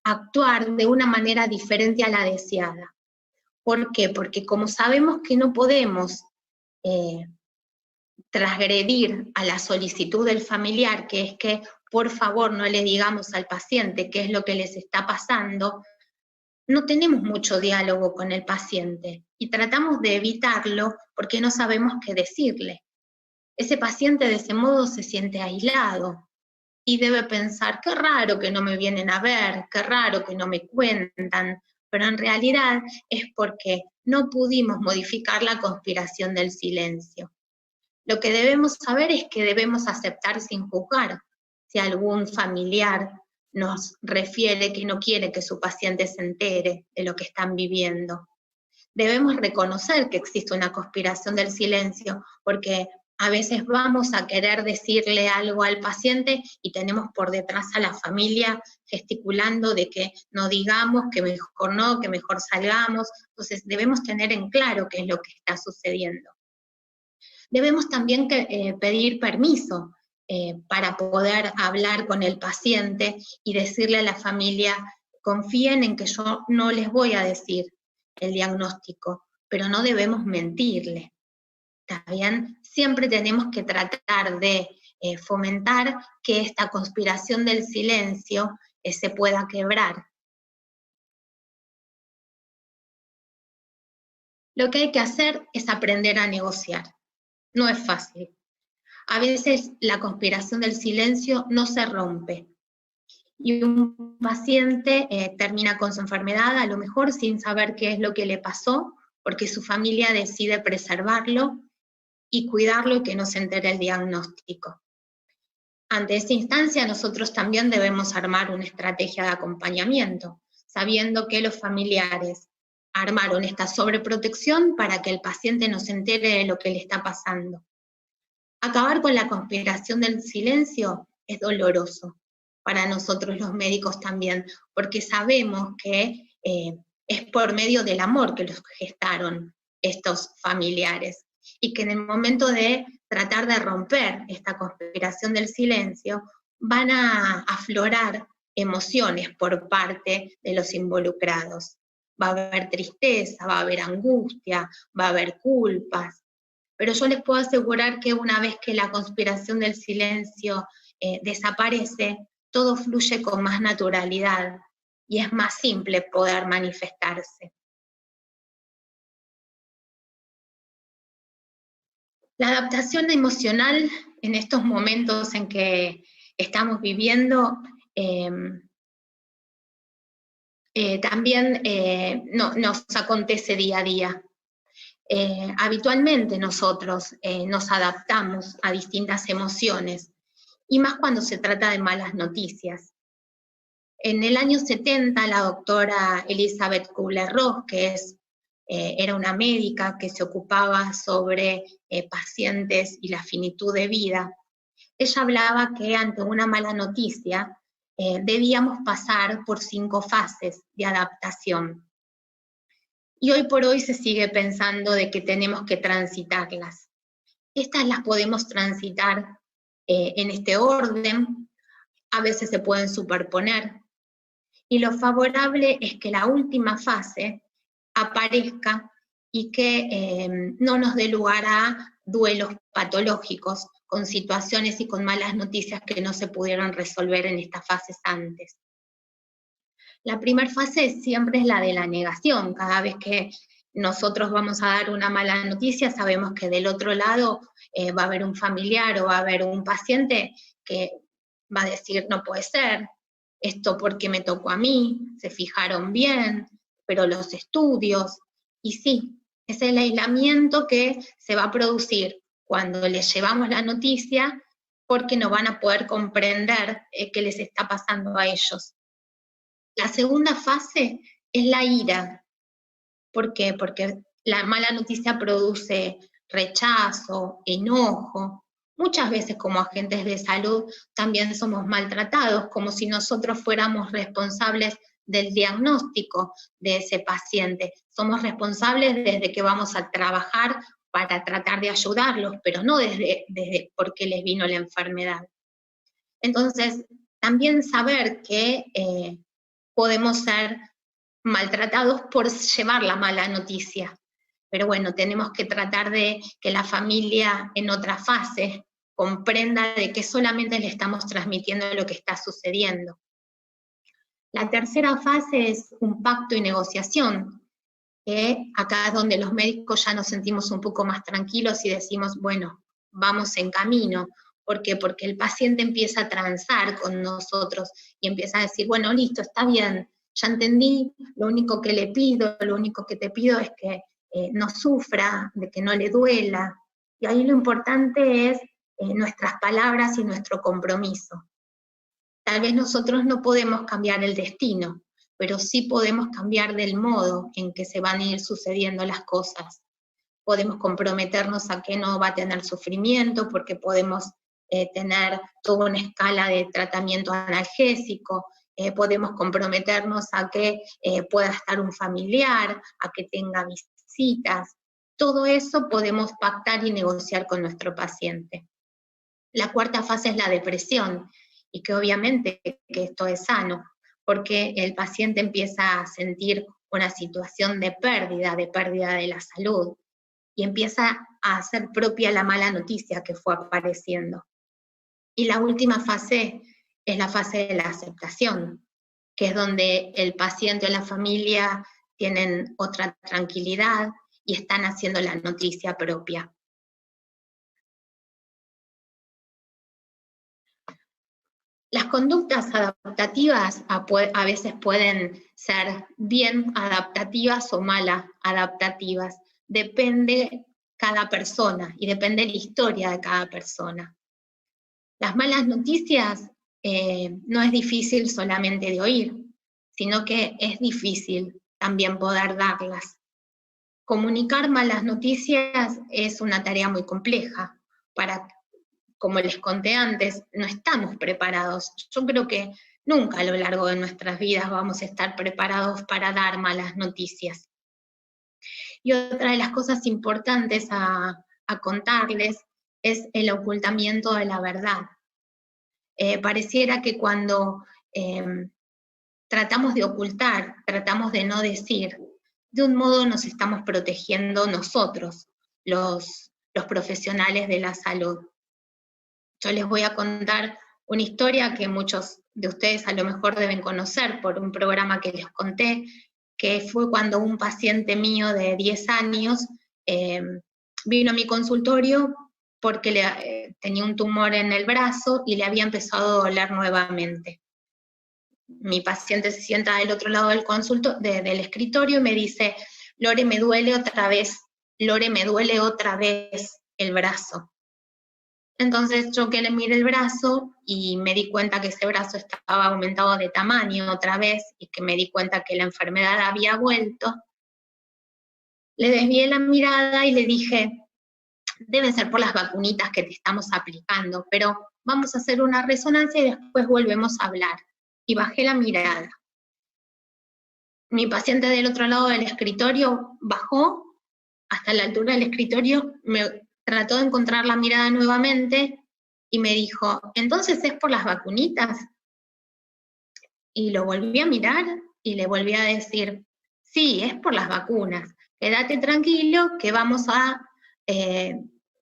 actuar de una manera diferente a la deseada. ¿Por qué? Porque como sabemos que no podemos transgredir a la solicitud del familiar, que es que por favor no le digamos al paciente qué es lo que les está pasando, no tenemos mucho diálogo con el paciente y tratamos de evitarlo porque no sabemos qué decirle. Ese paciente de ese modo se siente aislado y debe pensar, qué raro que no me vienen a ver, qué raro que no me cuentan, pero en realidad es porque no pudimos modificar la conspiración del silencio. Lo que debemos saber es que debemos aceptar sin juzgar. Si algún familiar nos refiere que no quiere que su paciente se entere de lo que están viviendo, debemos reconocer que existe una conspiración del silencio, porque a veces vamos a querer decirle algo al paciente y tenemos por detrás a la familia gesticulando de que no digamos, que mejor no, que mejor salgamos. Entonces debemos tener en claro qué es lo que está sucediendo. Debemos también pedir permiso para poder hablar con el paciente y decirle a la familia, confíen en que yo no les voy a decir el diagnóstico, pero no debemos mentirle. ¿Está bien? Siempre tenemos que tratar de fomentar que esta conspiración del silencio se pueda quebrar. Lo que hay que hacer es aprender a negociar. No es fácil. A veces la conspiración del silencio no se rompe. Y un paciente termina con su enfermedad, a lo mejor sin saber qué es lo que le pasó, porque su familia decide preservarlo y cuidarlo y que no se entere el diagnóstico. Ante esta instancia, nosotros también debemos armar una estrategia de acompañamiento, sabiendo que los familiares armaron esta sobreprotección para que el paciente no se entere de lo que le está pasando. Acabar con la conspiración del silencio es doloroso para nosotros los médicos también, porque sabemos que es por medio del amor que los gestaron estos familiares, y que en el momento de tratar de romper esta conspiración del silencio, van a aflorar emociones por parte de los involucrados. Va a haber tristeza, va a haber angustia, va a haber culpas, pero yo les puedo asegurar que una vez que la conspiración del silencio desaparece, todo fluye con más naturalidad y es más simple poder manifestarse. La adaptación emocional en estos momentos en que estamos viviendo también nos acontece día a día. Habitualmente nosotros nos adaptamos a distintas emociones, y más cuando se trata de malas noticias. En el año 70, la doctora Elizabeth Kubler-Ross, que era una médica que se ocupaba sobre pacientes y la finitud de vida, ella hablaba que ante una mala noticia debíamos pasar por 5 fases de adaptación. Y hoy por hoy se sigue pensando de que tenemos que transitarlas. Estas las podemos transitar en este orden, a veces se pueden superponer, y lo favorable es que la última fase aparezca y que no nos dé lugar a duelos patológicos con situaciones y con malas noticias que no se pudieron resolver en estas fases antes. La primera fase siempre es la de la negación. Cada vez que nosotros vamos a dar una mala noticia, sabemos que del otro lado va a haber un familiar o va a haber un paciente que va a decir, no puede ser, esto porque me tocó a mí, se fijaron bien, pero los estudios, y sí, es el aislamiento que se va a producir cuando les llevamos la noticia, porque no van a poder comprender qué les está pasando a ellos. La segunda fase es la ira. ¿Por qué? Porque la mala noticia produce rechazo, enojo. Muchas veces como agentes de salud también somos maltratados, como si nosotros fuéramos responsables del diagnóstico de ese paciente. Somos responsables desde que vamos a trabajar para tratar de ayudarlos, pero no desde porque les vino la enfermedad. Entonces, también saber que podemos ser maltratados por llevar la mala noticia. Pero bueno, tenemos que tratar de que la familia en otra fase comprenda de que solamente le estamos transmitiendo lo que está sucediendo. La tercera fase es un pacto y negociación, que acá es donde los médicos ya nos sentimos un poco más tranquilos y decimos, bueno, vamos en camino. ¿Por qué? Porque el paciente empieza a transar con nosotros y empieza a decir, bueno, listo, está bien, ya entendí, lo único que le pido, lo único que te pido es que no sufra, de que no le duela. Y ahí lo importante es nuestras palabras y nuestro compromiso. Tal vez nosotros no podemos cambiar el destino, pero sí podemos cambiar del modo en que se van a ir sucediendo las cosas. Podemos comprometernos a que no va a tener sufrimiento, porque podemos tener toda una escala de tratamiento analgésico, podemos comprometernos a que pueda estar un familiar, a que tenga visitas. Todo eso podemos pactar y negociar con nuestro paciente. La cuarta fase es la depresión, y que obviamente que esto es sano, porque el paciente empieza a sentir una situación de pérdida de la salud, y empieza a hacer propia la mala noticia que fue apareciendo. Y la última fase es la fase de la aceptación, que es donde el paciente o la familia tienen otra tranquilidad y están haciendo la noticia propia. Las conductas adaptativas a veces pueden ser bien adaptativas o mal adaptativas. Depende cada persona y depende la historia de cada persona. Las malas noticias no es difícil solamente de oír, sino que es difícil también poder darlas. Comunicar malas noticias es una tarea muy compleja. Como les conté antes, no estamos preparados. Yo creo que nunca a lo largo de nuestras vidas vamos a estar preparados para dar malas noticias. Y otra de las cosas importantes a contarles es el ocultamiento de la verdad. Pareciera que cuando tratamos de ocultar, tratamos de no decir, de un modo nos estamos protegiendo nosotros, los profesionales de la salud. Yo les voy a contar una historia que muchos de ustedes a lo mejor deben conocer por un programa que les conté, que fue cuando un paciente mío de 10 años vino a mi consultorio porque tenía un tumor en el brazo y le había empezado a doler nuevamente. Mi paciente se sienta del otro lado del escritorio y me dice, Lore, me duele otra vez el brazo. Entonces yo que le miré el brazo y me di cuenta que ese brazo estaba aumentado de tamaño otra vez y que me di cuenta que la enfermedad había vuelto, le desvié la mirada y le dije, debe ser por las vacunitas que te estamos aplicando, pero vamos a hacer una resonancia y después volvemos a hablar. Y bajé la mirada. Mi paciente del otro lado del escritorio bajó hasta la altura del escritorio, me trató de encontrar la mirada nuevamente y me dijo, ¿entonces es por las vacunitas? Y lo volví a mirar y le volví a decir, sí, es por las vacunas. Quédate tranquilo que vamos a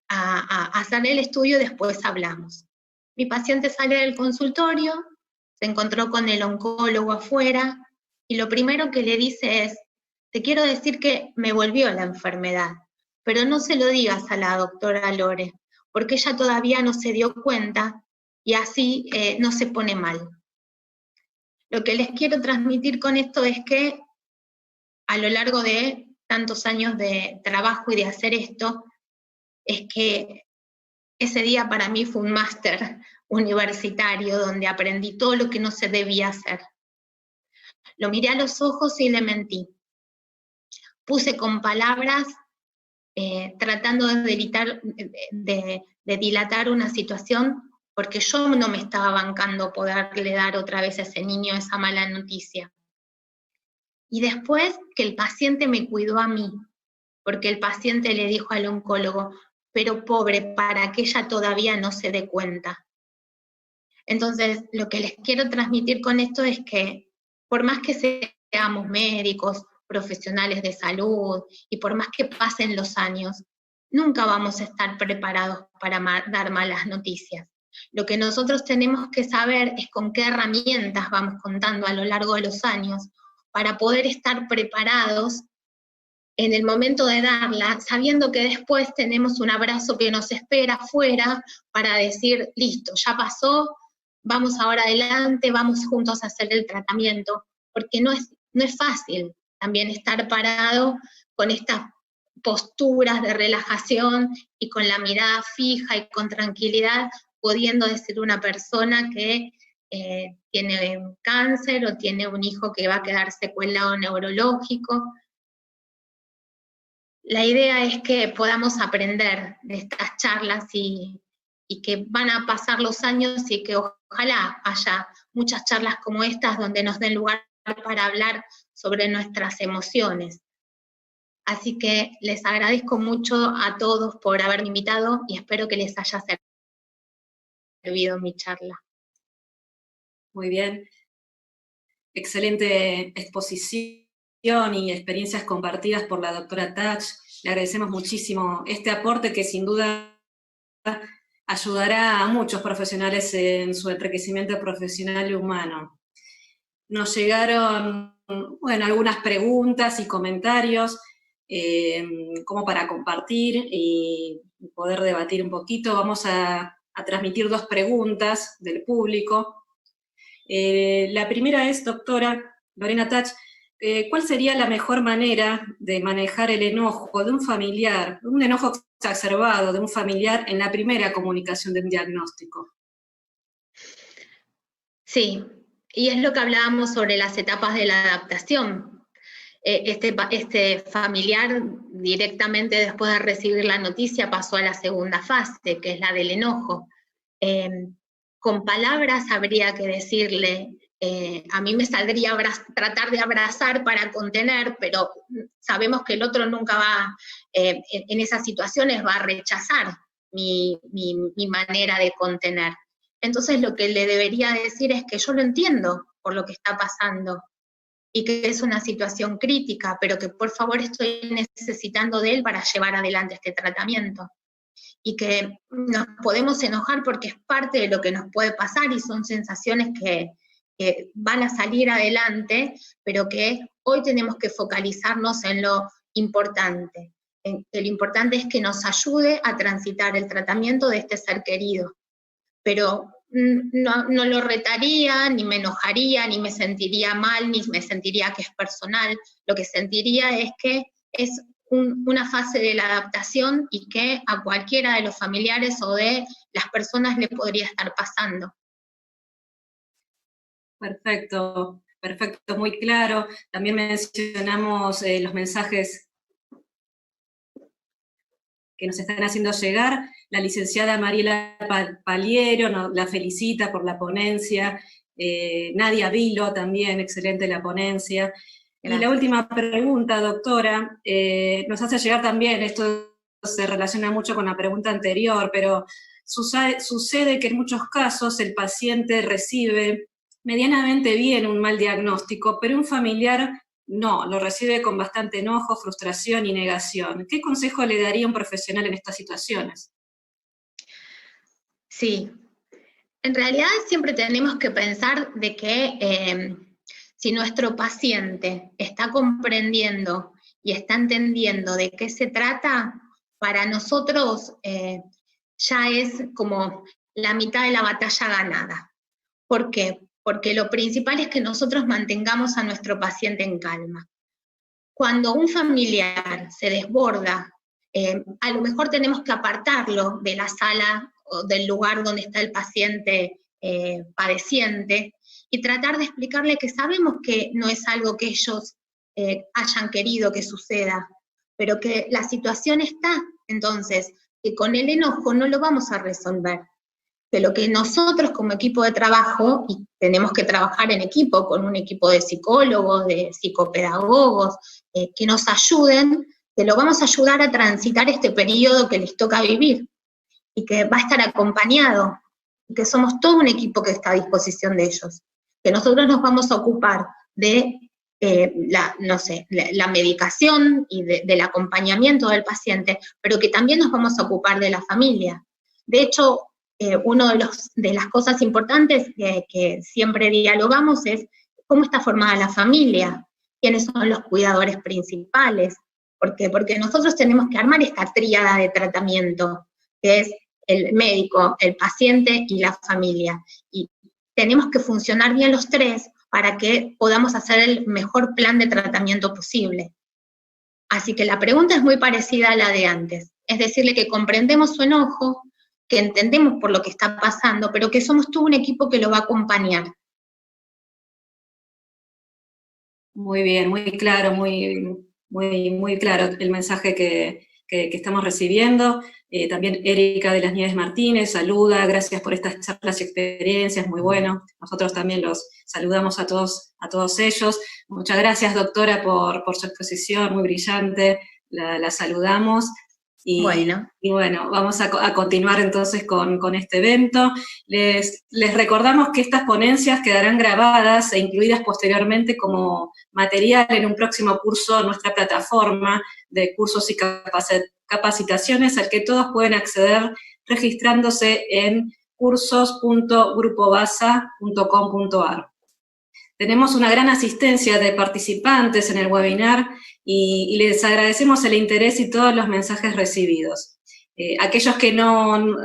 hacer el estudio, después hablamos. Mi paciente sale del consultorio, se encontró con el oncólogo afuera, y lo primero que le dice es, te quiero decir que me volvió la enfermedad, pero no se lo digas a la doctora Lore, porque ella todavía no se dio cuenta y así no se pone mal. Lo que les quiero transmitir con esto es que a lo largo de tantos años de trabajo y de hacer esto, es que ese día para mí fue un máster universitario donde aprendí todo lo que no se debía hacer. Lo miré a los ojos y le mentí. Puse con palabras tratando de dilatar una situación, porque yo no me estaba bancando poderle dar otra vez a ese niño esa mala noticia. Y después que el paciente me cuidó a mí, porque el paciente le dijo al oncólogo, pero pobre, para que ella todavía no se dé cuenta. Entonces, lo que les quiero transmitir con esto es que, por más que seamos médicos, profesionales de salud, y por más que pasen los años, nunca vamos a estar preparados para dar malas noticias. Lo que nosotros tenemos que saber es con qué herramientas vamos contando a lo largo de los años para poder estar preparados en el momento de darla, sabiendo que después tenemos un abrazo que nos espera afuera para decir, listo, ya pasó, vamos ahora adelante, vamos juntos a hacer el tratamiento, porque no es fácil también estar parado con estas posturas de relajación y con la mirada fija y con tranquilidad, pudiendo decir una persona que tiene un cáncer o tiene un hijo que va a quedar secuelado neurológico. La idea es que podamos aprender de estas charlas y que van a pasar los años y que ojalá haya muchas charlas como estas donde nos den lugar para hablar sobre nuestras emociones. Así que les agradezco mucho a todos por haberme invitado y espero que les haya servido mi charla. Muy bien. Excelente exposición y experiencias compartidas por la doctora Tach. Le agradecemos muchísimo este aporte que sin duda ayudará a muchos profesionales en su enriquecimiento profesional y humano. Nos llegaron, bueno, algunas preguntas y comentarios como para compartir y poder debatir un poquito. Vamos a transmitir 2 preguntas del público. La primera es, doctora Lorena Tach, ¿cuál sería la mejor manera de manejar el enojo de un familiar, un enojo exacerbado de un familiar en la primera comunicación de un diagnóstico? Sí, y es lo que hablábamos sobre las etapas de la adaptación. Este familiar directamente después de recibir la noticia pasó a la segunda fase, que es la del enojo. Con palabras habría que decirle, a mí me saldría tratar de abrazar para contener, pero sabemos que el otro nunca va, en esas situaciones va a rechazar mi manera de contener. Entonces lo que le debería decir es que yo lo entiendo por lo que está pasando y que es una situación crítica, pero que por favor estoy necesitando de él para llevar adelante este tratamiento. Y que nos podemos enojar porque es parte de lo que nos puede pasar y son sensaciones que van a salir adelante, pero que hoy tenemos que focalizarnos en lo importante. Lo importante es que nos ayude a transitar el tratamiento de este ser querido. Pero no lo retaría, ni me enojaría, ni me sentiría mal, ni me sentiría que es personal. Lo que sentiría es que es una fase de la adaptación y que a cualquiera de los familiares o de las personas le podría estar pasando. Perfecto, perfecto, muy claro. También mencionamos los mensajes que nos están haciendo llegar. La licenciada Mariela Paliero la felicita por la ponencia. Nadia Vilo también, excelente la ponencia. Gracias. Y la última pregunta, doctora, nos hace llegar también, esto se relaciona mucho con la pregunta anterior, pero sucede que en muchos casos el paciente recibe medianamente bien un mal diagnóstico, pero un familiar no, lo recibe con bastante enojo, frustración y negación. ¿Qué consejo le daría un profesional en estas situaciones? Sí, en realidad siempre tenemos que pensar de que si nuestro paciente está comprendiendo y está entendiendo de qué se trata, para nosotros ya es como la mitad de la batalla ganada. ¿Por qué? Porque lo principal es que nosotros mantengamos a nuestro paciente en calma. Cuando un familiar se desborda, a lo mejor tenemos que apartarlo de la sala o del lugar donde está el paciente padeciente y tratar de explicarle que sabemos que no es algo que ellos hayan querido que suceda, pero que la situación está, entonces, que con el enojo no lo vamos a resolver. Que lo que nosotros como equipo de trabajo, y tenemos que trabajar en equipo con un equipo de psicólogos, de psicopedagogos, que nos ayuden, que lo vamos a ayudar a transitar este periodo que les toca vivir, y que va a estar acompañado, y que somos todo un equipo que está a disposición de ellos, que nosotros nos vamos a ocupar de la medicación y del acompañamiento del paciente, pero que también nos vamos a ocupar de la familia. De hecho, una de las cosas importantes que siempre dialogamos es cómo está formada la familia, quiénes son los cuidadores principales, porque nosotros tenemos que armar esta tríada de tratamiento, que es el médico, el paciente y la familia, y tenemos que funcionar bien los tres para que podamos hacer el mejor plan de tratamiento posible. Así que la pregunta es muy parecida a la de antes, es decirle que comprendemos su enojo, que entendemos por lo que está pasando, pero que somos todo un equipo que lo va a acompañar. Muy bien, muy claro, muy claro el mensaje que estamos recibiendo. También Erika de las Nieves Martínez saluda, gracias por estas charlas y experiencias, muy bueno. Nosotros también los saludamos a todos ellos. Muchas gracias, doctora, por su exposición, muy brillante, la saludamos. Y bueno, vamos a continuar entonces con este evento. Les recordamos que estas ponencias quedarán grabadas e incluidas posteriormente como material en un próximo curso en nuestra plataforma de cursos y capacitaciones al que todos pueden acceder registrándose en cursos.grupobasa.com.ar. Tenemos una gran asistencia de participantes en el webinar y les agradecemos el interés y todos los mensajes recibidos. Aquellos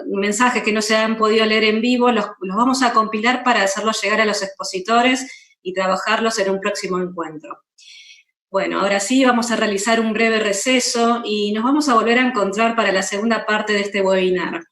mensajes que no se han podido leer en vivo, los vamos a compilar para hacerlos llegar a los expositores y trabajarlos en un próximo encuentro. Bueno, ahora sí vamos a realizar un breve receso y nos vamos a volver a encontrar para la segunda parte de este webinar.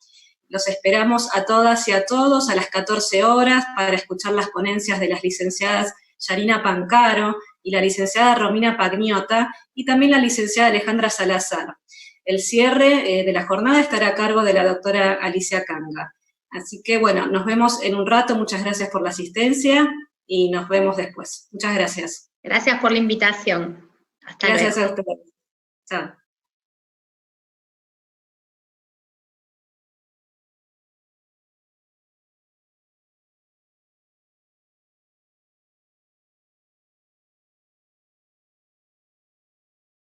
Los esperamos a todas y a todos a las 14 horas para escuchar las ponencias de las licenciadas Yarina Pancaro y la licenciada Romina Pagniota y también la licenciada Alejandra Salazar. El cierre de la jornada estará a cargo de la doctora Alicia Canga. Así que bueno, nos vemos en un rato, muchas gracias por la asistencia y nos vemos después. Muchas gracias. Gracias por la invitación. Hasta luego. Gracias a ustedes. Chao.